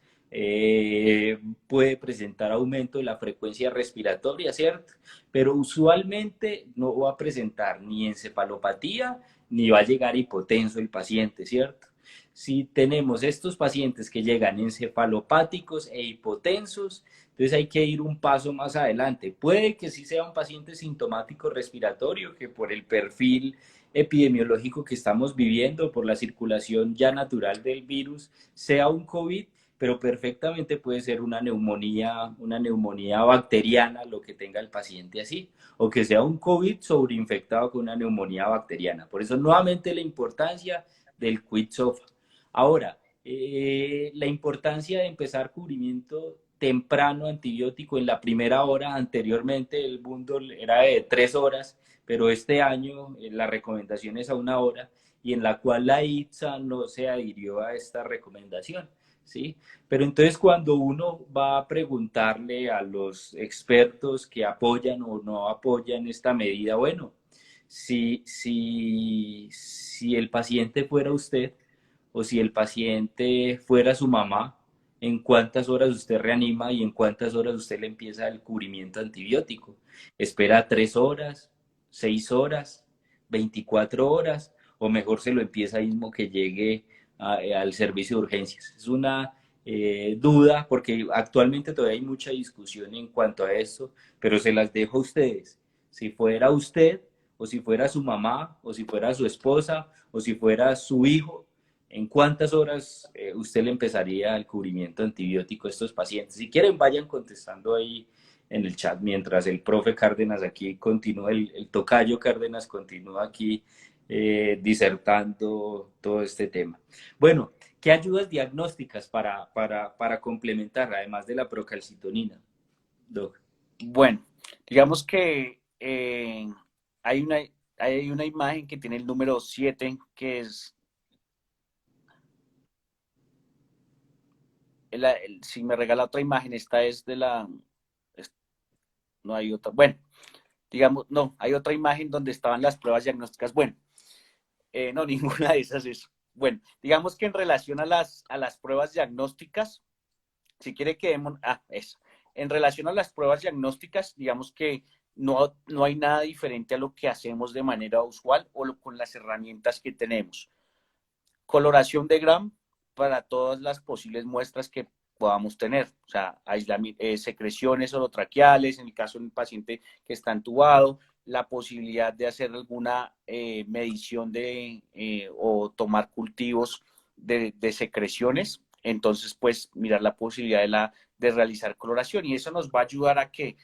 puede presentar aumento de la frecuencia respiratoria, ¿cierto? Pero usualmente no va a presentar ni encefalopatía ni va a llegar hipotenso el paciente, ¿cierto? Si tenemos estos pacientes que llegan encefalopáticos e hipotensos, entonces hay que ir un paso más adelante. Puede que sí sea un paciente sintomático respiratorio, que por el perfil epidemiológico que estamos viviendo, por la circulación ya natural del virus, sea un COVID, pero perfectamente puede ser una neumonía bacteriana, lo que tenga el paciente así, o que sea un COVID sobreinfectado con una neumonía bacteriana. Por eso, nuevamente, la importancia del quit SOFA. Ahora, la importancia de empezar cubrimiento temprano antibiótico en la primera hora. Anteriormente el bundle era de 3 horas, pero este año la recomendación es a 1 hora, y en la cual la ITSA no se adhirió a esta recomendación. ¿Sí? Pero entonces cuando uno va a preguntarle a los expertos que apoyan o no apoyan esta medida, bueno, si el paciente fuera usted o si el paciente fuera su mamá, en cuántas horas usted reanima y en cuántas horas usted le empieza el cubrimiento antibiótico. Espera 3 horas, 6 horas, 24 horas, o mejor se lo empieza ahí mismo que llegue al servicio de urgencias. Es una duda porque actualmente todavía hay mucha discusión en cuanto a esto, pero se las dejo a ustedes. Si fuera usted, o si fuera su mamá, o si fuera su esposa, o si fuera su hijo, ¿en cuántas horas usted le empezaría el cubrimiento antibiótico a estos pacientes? Si quieren, vayan contestando ahí en el chat mientras el profe Cárdenas aquí continúa, el tocayo Cárdenas continúa aquí disertando todo este tema. Bueno, ¿qué ayudas diagnósticas para complementar, además de la procalcitonina, Doc? Bueno, digamos que hay una imagen que tiene el número 7, que es, si me regala otra imagen, esta es de la, no hay otra, bueno, digamos, no, hay otra imagen donde estaban las pruebas diagnósticas, bueno, no, ninguna de esas es, bueno, digamos que en relación a las pruebas diagnósticas, si quiere que demos, eso. En relación a las pruebas diagnósticas, digamos que no hay nada diferente a lo que hacemos de manera usual con las herramientas que tenemos. Coloración de Gram para todas las posibles muestras que podamos tener, o sea, secreciones orotraqueales, en el caso de un paciente que está entubado, la posibilidad de hacer alguna medición o tomar cultivos de secreciones, entonces pues mirar la posibilidad de realizar coloración y eso nos va a ayudar a que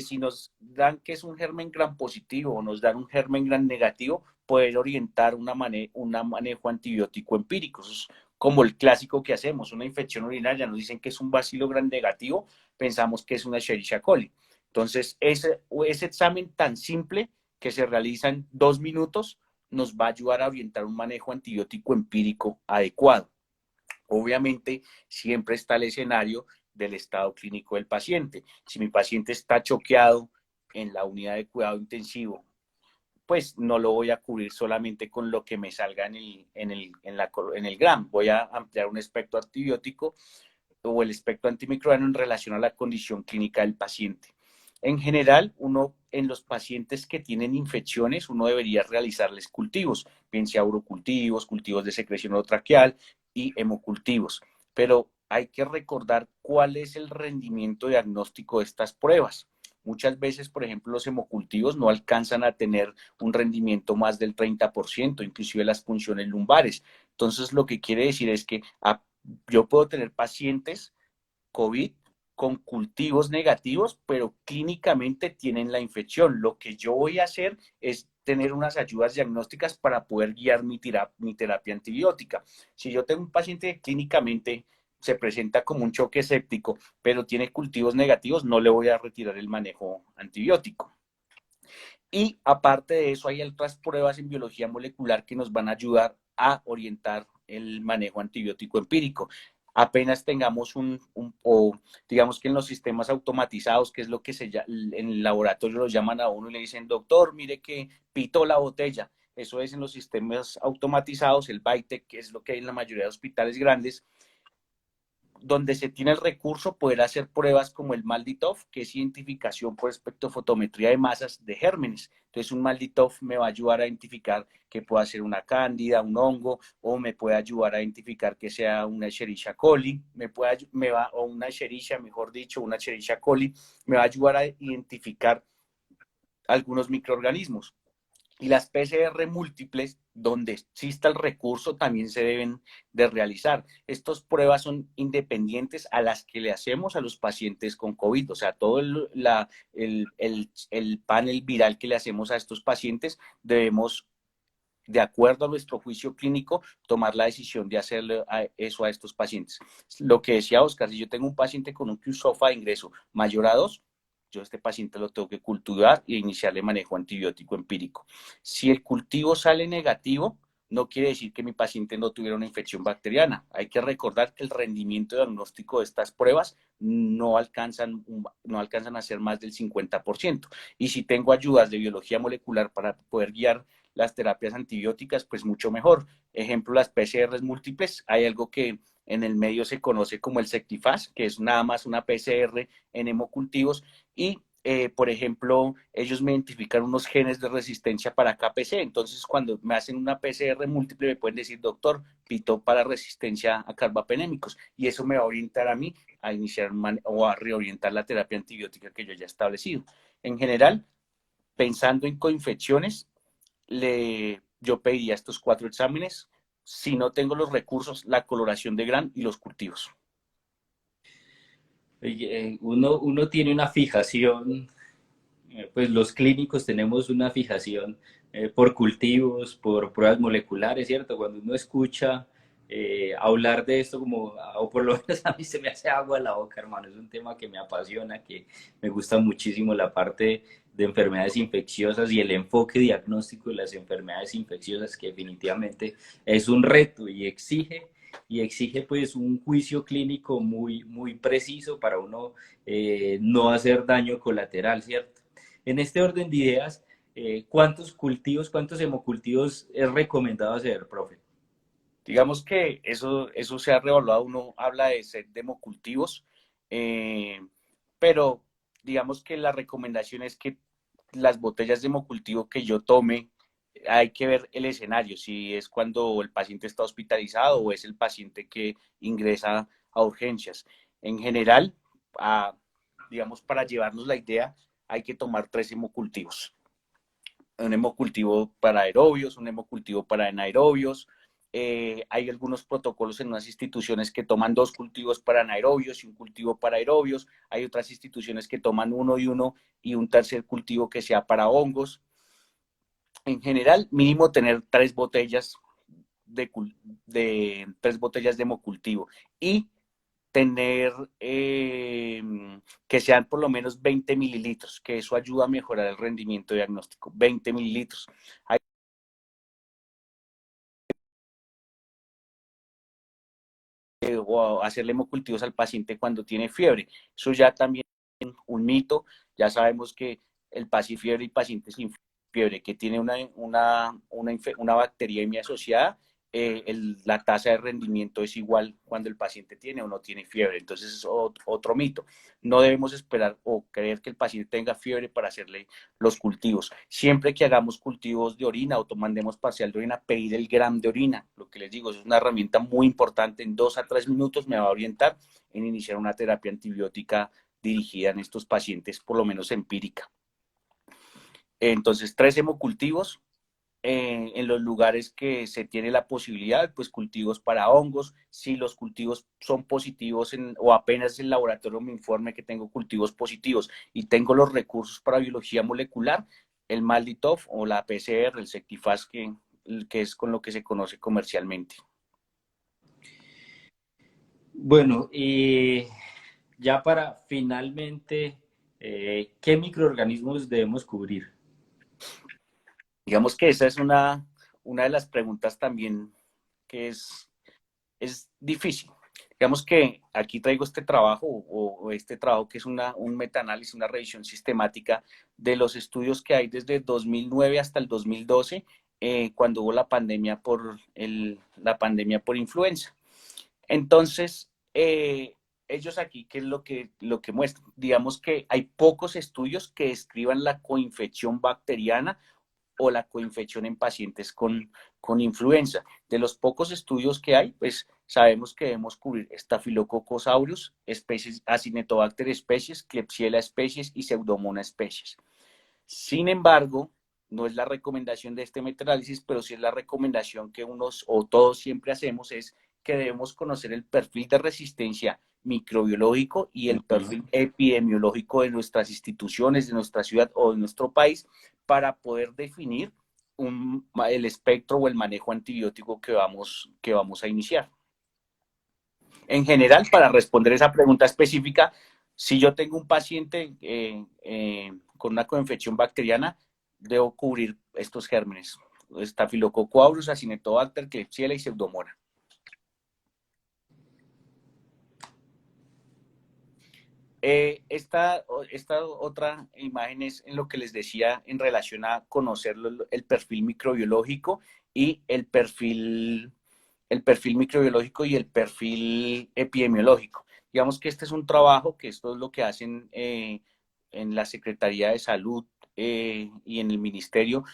si nos dan que es un germen gram positivo o nos dan un germen gram negativo, poder orientar un manejo antibiótico empírico. Eso es como el clásico que hacemos, una infección urinaria, nos dicen que es un bacilo gram negativo, pensamos que es una Escherichia coli. Entonces, ese examen tan simple que se realiza en 2 minutos nos va a ayudar a orientar un manejo antibiótico empírico adecuado. Obviamente, siempre está el escenario del estado clínico del paciente. Si mi paciente está choqueado en la unidad de cuidado intensivo, pues no lo voy a cubrir solamente con lo que me salga en el GRAM. Voy a ampliar un espectro antibiótico o el espectro antimicrobiano en relación a la condición clínica del paciente. En general, en los pacientes que tienen infecciones, uno debería realizarles cultivos, bien sea urocultivos, cultivos de secreción orotraqueal y hemocultivos. Pero hay que recordar cuál es el rendimiento diagnóstico de estas pruebas. Muchas veces, por ejemplo, los hemocultivos no alcanzan a tener un rendimiento más del 30%, inclusive las funciones lumbares. Entonces, lo que quiere decir es que yo puedo tener pacientes COVID con cultivos negativos, pero clínicamente tienen la infección. Lo que yo voy a hacer es tener unas ayudas diagnósticas para poder guiar mi terapia antibiótica. Si yo tengo un paciente que clínicamente se presenta como un choque séptico, pero tiene cultivos negativos, no le voy a retirar el manejo antibiótico. Y aparte de eso, hay otras pruebas en biología molecular que nos van a ayudar a orientar el manejo antibiótico empírico. Apenas tengamos o digamos que en los sistemas automatizados, que es lo que en el laboratorio lo llaman a uno y le dicen, doctor, mire que pitó la botella. Eso es en los sistemas automatizados, el BITEC, que es lo que hay en la mayoría de hospitales grandes, donde se tiene el recurso poder hacer pruebas como el MALDI-TOF, que es identificación por espectrofotometría de masas de gérmenes. Entonces, un MALDI-TOF me va a ayudar a identificar que pueda ser una cándida, un hongo, o me puede ayudar a identificar que sea una Escherichia coli, o una Escherichia, mejor dicho, una Escherichia coli, me va a ayudar a identificar algunos microorganismos. Y las PCR múltiples, donde exista el recurso, también se deben de realizar. Estas pruebas son independientes a las que le hacemos a los pacientes con COVID. O sea, todo el panel viral que le hacemos a estos pacientes, debemos, de acuerdo a nuestro juicio clínico, tomar la decisión de hacerle eso a estos pacientes. Lo que decía Oscar, si yo tengo un paciente con un QSOFA de ingreso mayor a 2, yo a este paciente lo tengo que cultivar e iniciarle manejo antibiótico empírico. Si el cultivo sale negativo, no quiere decir que mi paciente no tuviera una infección bacteriana. Hay que recordar que el rendimiento diagnóstico de estas pruebas no alcanzan a ser más del 50%. Y si tengo ayudas de biología molecular para poder guiar las terapias antibióticas, pues mucho mejor. Ejemplo, las PCRs múltiples, hay algo que en el medio se conoce como el Sectifaz, que es nada más una PCR en hemocultivos, y por ejemplo, ellos me identifican unos genes de resistencia para KPC. Entonces, cuando me hacen una PCR múltiple, me pueden decir, doctor, pitó para resistencia a carbapenémicos. Y eso me va a orientar a mí a iniciar o a reorientar la terapia antibiótica que yo ya he establecido. En general, pensando en coinfecciones, yo pediría estos 4 exámenes. Si no tengo los recursos, la coloración de Gram y los cultivos. Uno tiene una fijación, pues los clínicos tenemos una fijación por cultivos, por pruebas moleculares, ¿cierto? Cuando uno escucha hablar de esto, como, o por lo menos a mí se me hace agua a la boca, hermano, es un tema que me apasiona, que me gusta muchísimo la parte de enfermedades infecciosas y el enfoque diagnóstico de las enfermedades infecciosas, que definitivamente es un reto y exige pues un juicio clínico muy preciso para uno no hacer daño colateral, ¿cierto? En este orden de ideas, ¿cuántos cultivos, cuántos hemocultivos es recomendado hacer, profe? Digamos que eso se ha revaluado, uno habla de set de hemocultivos, eh, pero digamos que la recomendación es que las botellas de hemocultivo que yo tome, hay que ver el escenario, si es cuando el paciente está hospitalizado o es el paciente que ingresa a urgencias. En general, digamos, para llevarnos la idea, hay que tomar 3 hemocultivos. Un hemocultivo para aerobios, un hemocultivo para anaerobios. Hay algunos protocolos en unas instituciones que toman 2 cultivos para anaerobios y un cultivo para aerobios. Hay otras instituciones que toman uno y un tercer cultivo que sea para hongos. En general, mínimo tener 3 botellas de 3 botellas de hemocultivo y tener que sean por lo menos 20 mililitros, que eso ayuda a mejorar el rendimiento diagnóstico. 20 mililitros. Hay o hacerle hemocultivos al paciente cuando tiene fiebre. Eso ya también es un mito. Ya sabemos que el paciente fiebre y paciente sin fiebre que tiene una bacteriemia asociada, la tasa de rendimiento es igual cuando el paciente tiene o no tiene fiebre. Entonces es otro mito. No debemos esperar o creer que el paciente tenga fiebre para hacerle los cultivos. Siempre que hagamos cultivos de orina o mandemos parcial de orina, pedir el gram de orina. Lo que les digo, es una herramienta muy importante. En 2 a 3 minutos me va a orientar en iniciar una terapia antibiótica dirigida en estos pacientes, por lo menos empírica. Entonces, 3 hemocultivos, en los lugares que se tiene la posibilidad, pues cultivos para hongos. Si los cultivos son positivos o apenas el laboratorio me informe que tengo cultivos positivos y tengo los recursos para biología molecular, el Malditov o la PCR, el Sectifaz, que es con lo que se conoce comercialmente. Bueno, y ya para finalmente, ¿qué microorganismos debemos cubrir? Digamos que esa es una de las preguntas también que es difícil. Digamos que aquí traigo este trabajo o este trabajo que es un metaanálisis, una revisión sistemática de los estudios que hay desde 2009 hasta el 2012, cuando hubo la pandemia por influenza. Entonces, ellos aquí, ¿qué es lo que muestran? Digamos que hay pocos estudios que describan la coinfección bacteriana o la coinfección en pacientes con influenza. De los pocos estudios que hay, pues sabemos que debemos cubrir Staphylococcus aureus, especies, Acinetobacter especies, Klebsiella especies y Pseudomonas especies. Sin embargo, no es la recomendación de este metaanálisis, pero sí es la recomendación que unos o todos siempre hacemos, es que debemos conocer el perfil de resistencia microbiológico y el perfil epidemiológico de nuestras instituciones, de nuestra ciudad o de nuestro país para poder definir el espectro o el manejo antibiótico que vamos a iniciar. En general, para responder esa pregunta específica, si yo tengo un paciente con una coinfección bacteriana, debo cubrir estos gérmenes: Staphylococcus aureus, Acinetobacter, Klebsiella y Pseudomonas. Esta otra imagen es en lo que les decía en relación a conocer el perfil microbiológico y el perfil microbiológico y el perfil epidemiológico. Digamos que este es un trabajo que esto es lo que hacen en la Secretaría de Salud y en el Ministerio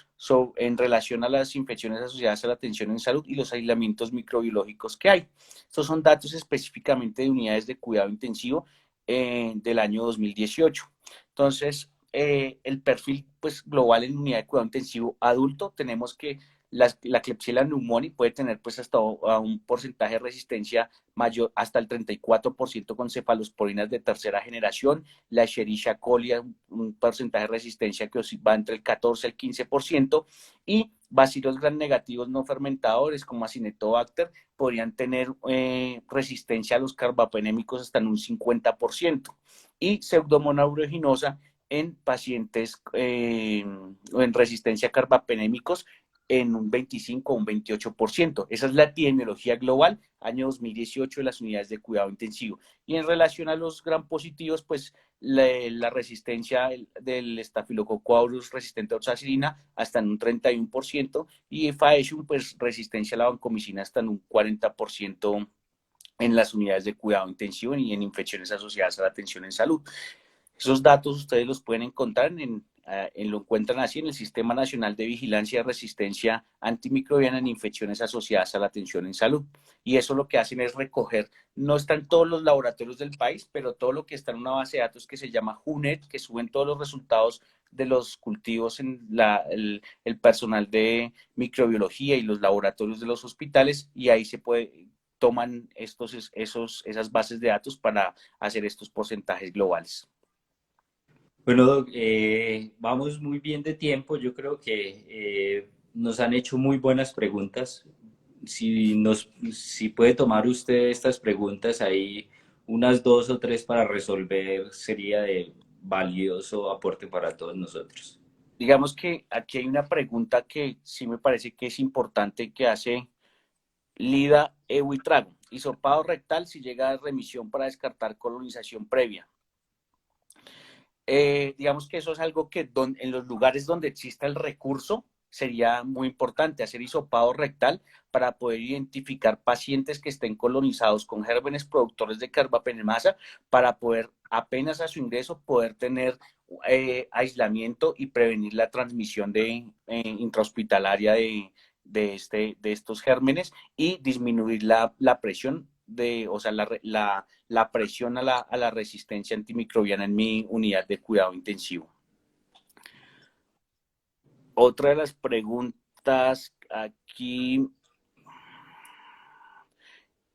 en relación a las infecciones asociadas a la atención en salud y los aislamientos microbiológicos que hay. Estos son datos específicamente de unidades de cuidado intensivo del año 2018. Entonces, el perfil pues, global en unidad de cuidado intensivo adulto, tenemos que la Klebsiella pneumoniae puede tener pues hasta un porcentaje de resistencia mayor, hasta el 34% con cefalosporinas de tercera generación, la Escherichia coli un porcentaje de resistencia que va entre el 14 al 15%, y bacilos gram negativos no fermentadores como Acinetobacter podrían tener resistencia a los carbapenémicos hasta en un 50%, y Pseudomonas aeruginosa en pacientes en resistencia a carbapenémicos en un 25 o un 28%. Esa es la epidemiología global, año 2018 de las unidades de cuidado intensivo. Y en relación a los gram positivos, pues la resistencia del estafilococo aureus resistente a oxacilina hasta en un 31%, y Faecium, pues resistencia a la vancomicina hasta en un 40% en las unidades de cuidado intensivo y en infecciones asociadas a la atención en salud. Esos datos ustedes los pueden encontrar lo encuentran así en el Sistema Nacional de Vigilancia y Resistencia Antimicrobiana en Infecciones Asociadas a la Atención en Salud. Y eso lo que hacen es recoger, no están todos los laboratorios del país, pero todo lo que está en una base de datos que se llama HUNET, que suben todos los resultados de los cultivos en el personal de microbiología y los laboratorios de los hospitales, y ahí toman esas bases de datos para hacer estos porcentajes globales. Bueno, Doc, vamos muy bien de tiempo. Yo creo que nos han hecho muy buenas preguntas. Si puede tomar usted estas preguntas ahí, unas dos o tres para resolver, sería de valioso aporte para todos nosotros. Digamos que aquí hay una pregunta que sí me parece que es importante, que hace Lida Ewitrago. Hisopado rectal si llega a remisión para descartar colonización previa. Digamos que eso es algo que en los lugares donde exista el recurso sería muy importante hacer hisopado rectal para poder identificar pacientes que estén colonizados con gérmenes productores de carbapenemasa, para poder apenas a su ingreso poder tener aislamiento y prevenir la transmisión intrahospitalaria de estos gérmenes, y disminuir la presión o sea, la presión a la resistencia antimicrobiana en mi unidad de cuidado intensivo. Otra de las preguntas aquí,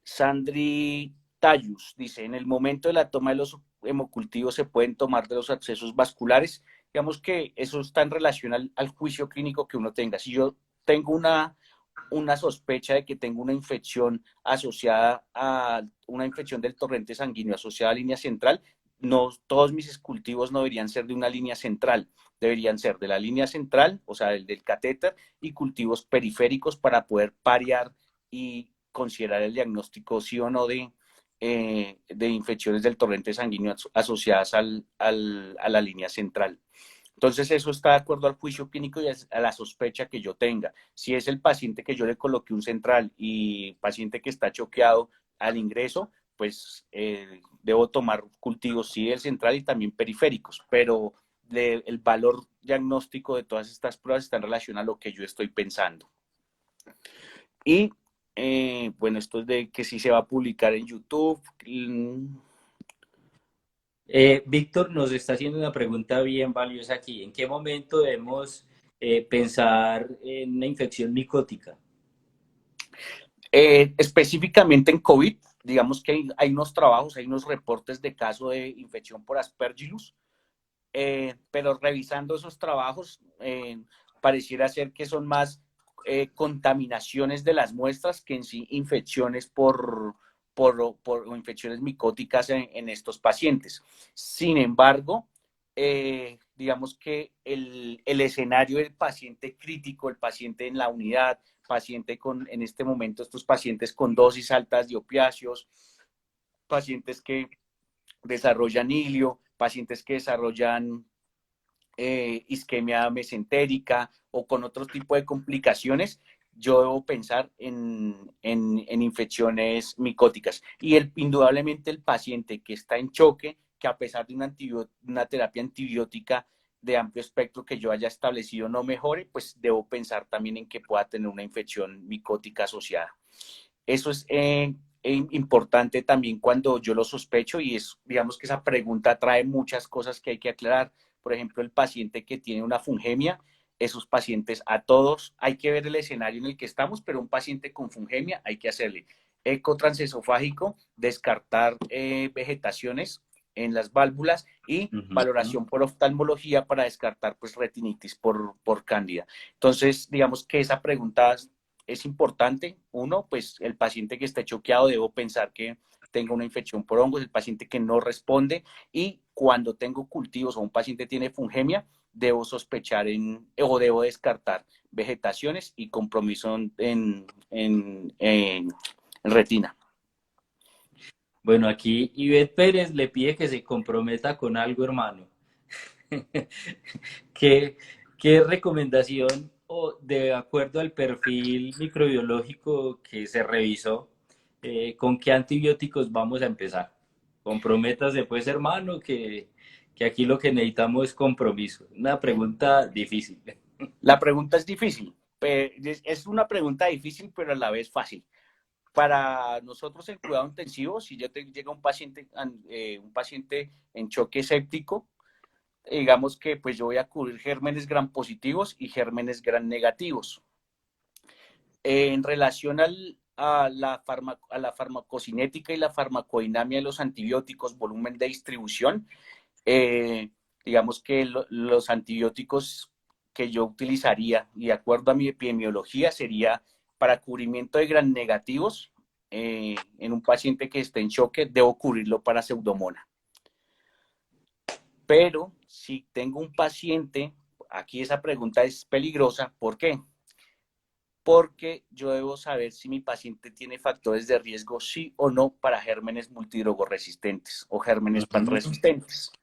Sandri Tayus dice, en el momento de la toma de los hemocultivos se pueden tomar de los accesos vasculares. Digamos que eso está en relación al juicio clínico que uno tenga. Si yo tengo una sospecha de que tengo una infección asociada a una infección del torrente sanguíneo asociada a línea central, no todos mis cultivos no deberían ser de una línea central, deberían ser de la línea central, o sea, del catéter, y cultivos periféricos para poder parear y considerar el diagnóstico sí o no de infecciones del torrente sanguíneo asociadas a la línea central. Entonces, eso está de acuerdo al juicio clínico y a la sospecha que yo tenga. Si es el paciente que yo le coloqué un central y paciente que está choqueado al ingreso, pues debo tomar cultivos, sí, del central y también periféricos, pero el valor diagnóstico de todas estas pruebas está en relación a lo que yo estoy pensando. Y bueno, esto es de que si se va a publicar en YouTube. Víctor nos está haciendo una pregunta bien valiosa aquí. ¿En qué momento debemos pensar en una infección micótica? Específicamente en COVID, digamos que hay unos trabajos, hay unos reportes de caso de infección por Aspergillus, pero revisando esos trabajos, pareciera ser que son más contaminaciones de las muestras que en sí infecciones o infecciones micóticas en estos pacientes. Sin embargo, digamos que el escenario del paciente crítico, el paciente en la unidad, paciente en este momento, estos pacientes con dosis altas de opiáceos, pacientes que desarrollan hilio, pacientes que desarrollan isquemia mesentérica o con otro tipo de complicaciones, yo debo pensar en infecciones micóticas. Y indudablemente el paciente que está en choque, que a pesar de una terapia antibiótica de amplio espectro que yo haya establecido no mejore, pues debo pensar también en que pueda tener una infección micótica asociada. Eso es importante también cuando yo lo sospecho y es, digamos que esa pregunta trae muchas cosas que hay que aclarar. Por ejemplo, el paciente que tiene una fungemia, esos pacientes a todos hay que ver el escenario en el que estamos, pero un paciente con fungemia hay que hacerle eco transesofágico, descartar vegetaciones en las válvulas y Ujú. valoración por oftalmología para descartar pues retinitis por cándida. Entonces, digamos que esa pregunta es importante. Uno, pues el paciente que esté choqueado, debo pensar que tenga una infección por hongos, el paciente que no responde, y cuando tengo cultivos o un paciente tiene fungemia, debo sospechar o debo descartar vegetaciones y compromiso en retina. Bueno, aquí Ivette Pérez le pide que se comprometa con algo, hermano. ¿Qué, qué recomendación o de acuerdo al perfil microbiológico que se revisó, con qué antibióticos vamos a empezar? Comprométase pues, hermano, que aquí lo que necesitamos es compromiso. Una pregunta difícil. La pregunta es difícil. Es una pregunta difícil, pero a la vez fácil. Para nosotros en cuidado intensivo, si ya llega un paciente en choque séptico, digamos que pues yo voy a cubrir gérmenes gram positivos y gérmenes gram negativos. En relación a la farmacocinética y la farmacodinamia de los antibióticos, volumen de distribución, eh, digamos que los antibióticos que yo utilizaría, y de acuerdo a mi epidemiología, sería para cubrimiento de gram negativos. En un paciente que esté en choque, debo cubrirlo para pseudomonas. Pero si tengo un paciente, aquí esa pregunta es peligrosa. ¿Por qué? Porque yo debo saber si mi paciente tiene factores de riesgo sí o no para gérmenes multidrogoresistentes o gérmenes Ujú. panresistentes.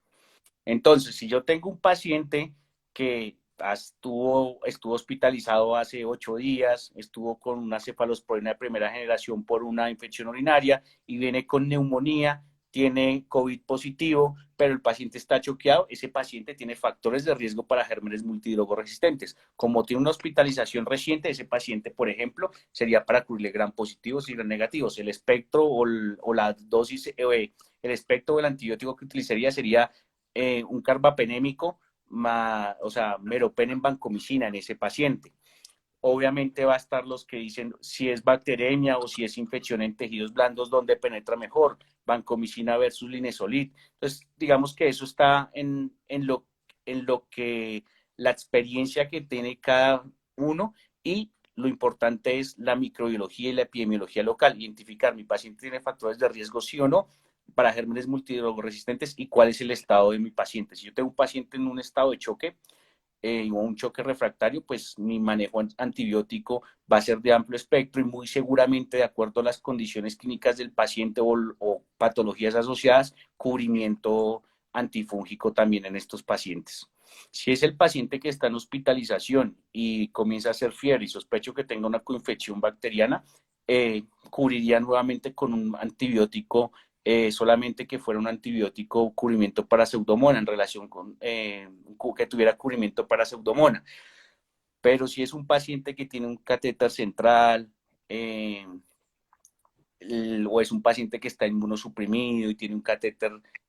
Entonces, si yo tengo un paciente que estuvo hospitalizado hace 8 días, estuvo con una cefalosporina de primera generación por una infección urinaria y viene con neumonía, tiene COVID positivo, pero el paciente está choqueado, ese paciente tiene factores de riesgo para gérmenes multidrogoresistentes. Como tiene una hospitalización reciente, ese paciente, por ejemplo, sería para cubrirle gram positivos y gram negativos. El espectro o la dosis, el espectro del antibiótico que utilizaría sería un carbapenémico, o sea, meropen en vancomicina en ese paciente. Obviamente va a estar los que dicen si es bacteremia o si es infección en tejidos blandos, donde penetra mejor, vancomicina versus linezolid. Entonces, digamos que eso está en lo que la experiencia que tiene cada uno, y lo importante es la microbiología y la epidemiología local, identificar mi paciente tiene factores de riesgo sí o no para gérmenes multidrogoresistentes y cuál es el estado de mi paciente. Si yo tengo un paciente en un estado de choque, o un choque refractario, pues mi manejo antibiótico va a ser de amplio espectro y muy seguramente de acuerdo a las condiciones clínicas del paciente o patologías asociadas, cubrimiento antifúngico también en estos pacientes. Si es el paciente que está en hospitalización y comienza a hacer fiebre y sospecho que tenga una coinfección bacteriana, cubriría nuevamente con un antibiótico, solamente que fuera un antibiótico cubrimiento para pseudomonas en relación con que tuviera cubrimiento para pseudomonas. Pero si es un paciente que tiene un catéter central, eh, o es un paciente que está inmunosuprimido y tiene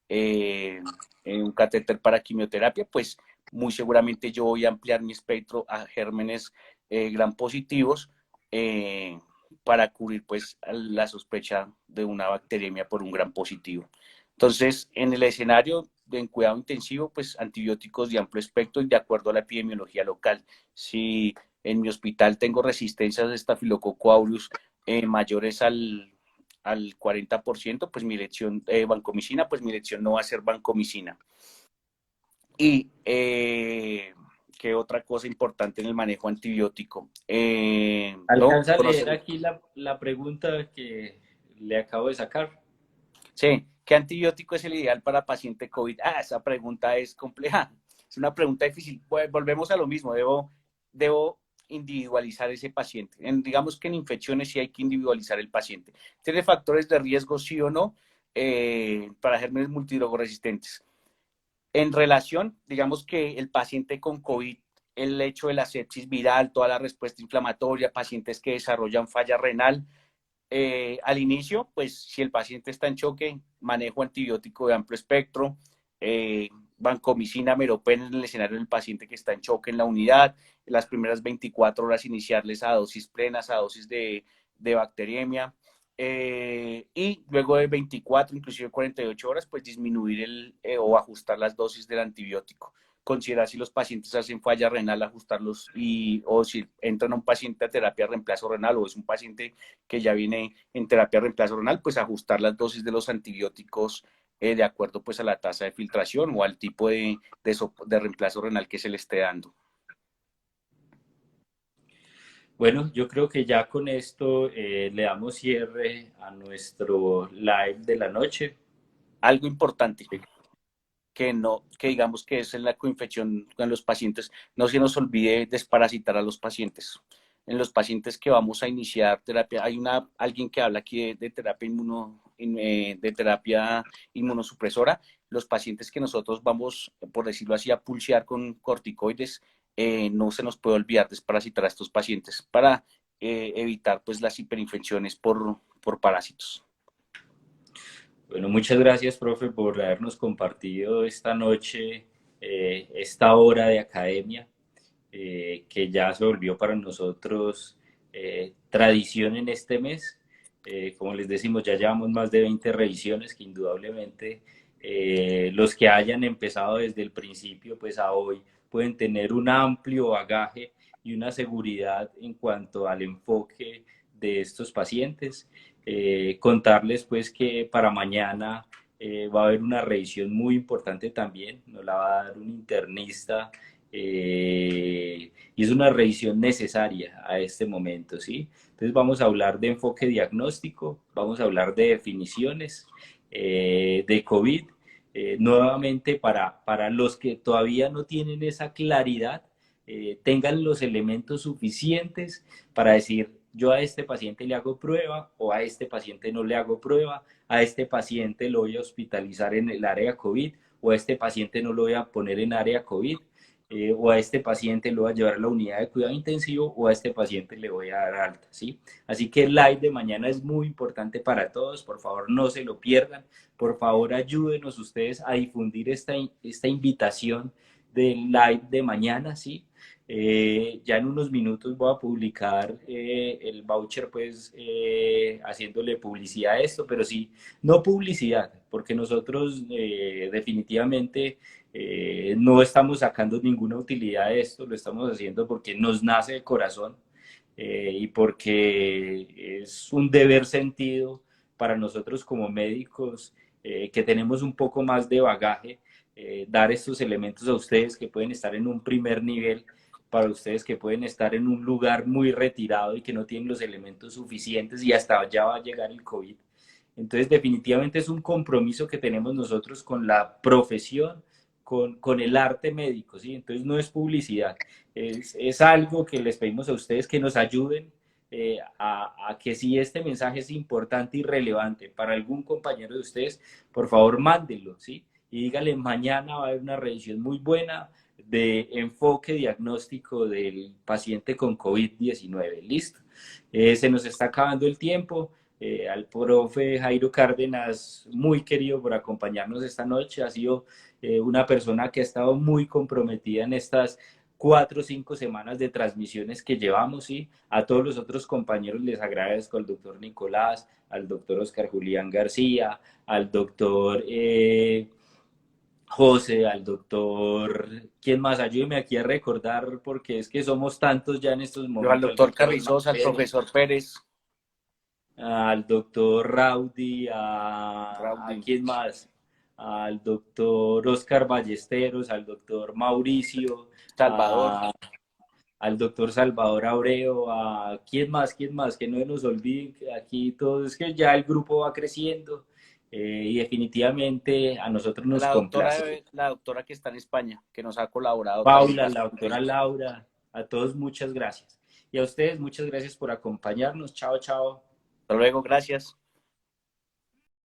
eh, un catéter para quimioterapia, pues muy seguramente yo voy a ampliar mi espectro a gérmenes gram positivos, eh, para cubrir pues la sospecha de una bacteremia por un gram positivo. Entonces, en el escenario de cuidado intensivo, pues antibióticos de amplio espectro y de acuerdo a la epidemiología local. Si en mi hospital tengo resistencias de Staphylococcus aureus mayores al 40%, pues mi elección vancomicina, pues mi elección no va a ser vancomicina. Y qué otra cosa importante en el manejo antibiótico. No, ¿Alcanza a leer conocer, aquí la pregunta que le acabo de sacar? sí, ¿qué antibiótico es el ideal para paciente COVID? Esa pregunta es compleja. Es una pregunta difícil. Pues volvemos a lo mismo. Debo individualizar ese paciente. Digamos que en infecciones sí hay que individualizar el paciente. ¿Tiene factores de riesgo, sí o no, para gérmenes multidrogoresistentes? En relación, digamos que el paciente con COVID, el hecho de la sepsis viral, toda la respuesta inflamatoria, pacientes que desarrollan falla renal, al inicio, pues si el paciente está en choque, manejo antibiótico de amplio espectro, vancomicina, meropen en el escenario del paciente que está en choque en la unidad, las primeras 24 horas iniciarles a dosis plenas, a dosis de bacteriemia, y luego de 24, inclusive 48 horas, pues disminuir o ajustar las dosis del antibiótico. Considerar si los pacientes hacen falla renal, ajustarlos, o si entran a un paciente a terapia de reemplazo renal o es un paciente que ya viene en terapia de reemplazo renal, pues ajustar las dosis de los antibióticos de acuerdo pues a la tasa de filtración o al tipo de reemplazo renal que se le esté dando. Bueno, yo creo que ya con esto le damos cierre a nuestro live de la noche. Algo importante que digamos que es en la coinfección con los pacientes, no se nos olvide desparasitar a los pacientes. En los pacientes que vamos a iniciar terapia, hay alguien que habla aquí de terapia de terapia inmunosupresora. Los pacientes que nosotros vamos, por decirlo así, a pulsear con corticoides, no se nos puede olvidar desparasitar a estos pacientes para evitar pues las hiperinfecciones por parásitos. Bueno, muchas gracias, profe, por habernos compartido esta noche, esta hora de academia, que ya se volvió para nosotros tradición en este mes. Como les decimos, ya llevamos más de 20 revisiones que indudablemente los que hayan empezado desde el principio, pues a hoy pueden tener un amplio bagaje y una seguridad en cuanto al enfoque de estos pacientes. Contarles pues que para mañana va a haber una revisión muy importante también, nos la va a dar un internista y es una revisión necesaria a este momento, ¿sí? Entonces vamos a hablar de enfoque diagnóstico, vamos a hablar de definiciones de COVID, nuevamente para los que todavía no tienen esa claridad, tengan los elementos suficientes para decir, yo a este paciente le hago prueba o a este paciente no le hago prueba, a este paciente lo voy a hospitalizar en el área COVID o a este paciente no lo voy a poner en área COVID, o a este paciente lo voy a llevar a la unidad de cuidado intensivo o a este paciente le voy a dar alta, ¿sí? Así que el live de mañana es muy importante para todos, por favor no se lo pierdan, por favor ayúdenos ustedes a difundir esta invitación del live de mañana, ¿sí? Ya en unos minutos voy a publicar el voucher, pues haciéndole publicidad a esto, pero sí, no publicidad, porque nosotros definitivamente no estamos sacando ninguna utilidad de esto, lo estamos haciendo porque nos nace el corazón y porque es un deber sentido para nosotros como médicos que tenemos un poco más de bagaje, dar estos elementos a ustedes que pueden estar en un primer nivel, para ustedes que pueden estar en un lugar muy retirado y que no tienen los elementos suficientes y hasta allá va a llegar el COVID. Entonces, definitivamente es un compromiso que tenemos nosotros con la profesión, con el arte médico, ¿sí? Entonces, no es publicidad, es algo que les pedimos a ustedes que nos ayuden a que si este mensaje es importante y relevante para algún compañero de ustedes, por favor, mándenlo, ¿sí? Y díganle, mañana va a haber una revisión muy buena de enfoque diagnóstico del paciente con COVID-19. Listo. Se nos está acabando el tiempo. Al profe Jairo Cárdenas, muy querido por acompañarnos esta noche. Ha sido una persona que ha estado muy comprometida en estas 4 o 5 semanas de transmisiones que llevamos, ¿sí? A todos los otros compañeros les agradezco, al doctor Nicolás, al doctor Oscar Julián García, al doctor José, al doctor, ¿quién más? Ayúdeme aquí a recordar porque es que somos tantos ya en estos Yo al momentos, al doctor doctor Carrizosa, al profesor Pérez, al doctor Raudy, a Raudy, quién más, al doctor Oscar Ballesteros, al doctor Mauricio, Salvador. a, al doctor Salvador Abreu, a quién más, que no nos olviden que aquí todo es que ya el grupo va creciendo y definitivamente a nosotros nos complace. La doctora que está en España, que nos ha colaborado también Paula, la bastante. doctora Laura. A todos muchas gracias. Y a ustedes muchas gracias por acompañarnos. Chao, chao. Hasta luego, gracias.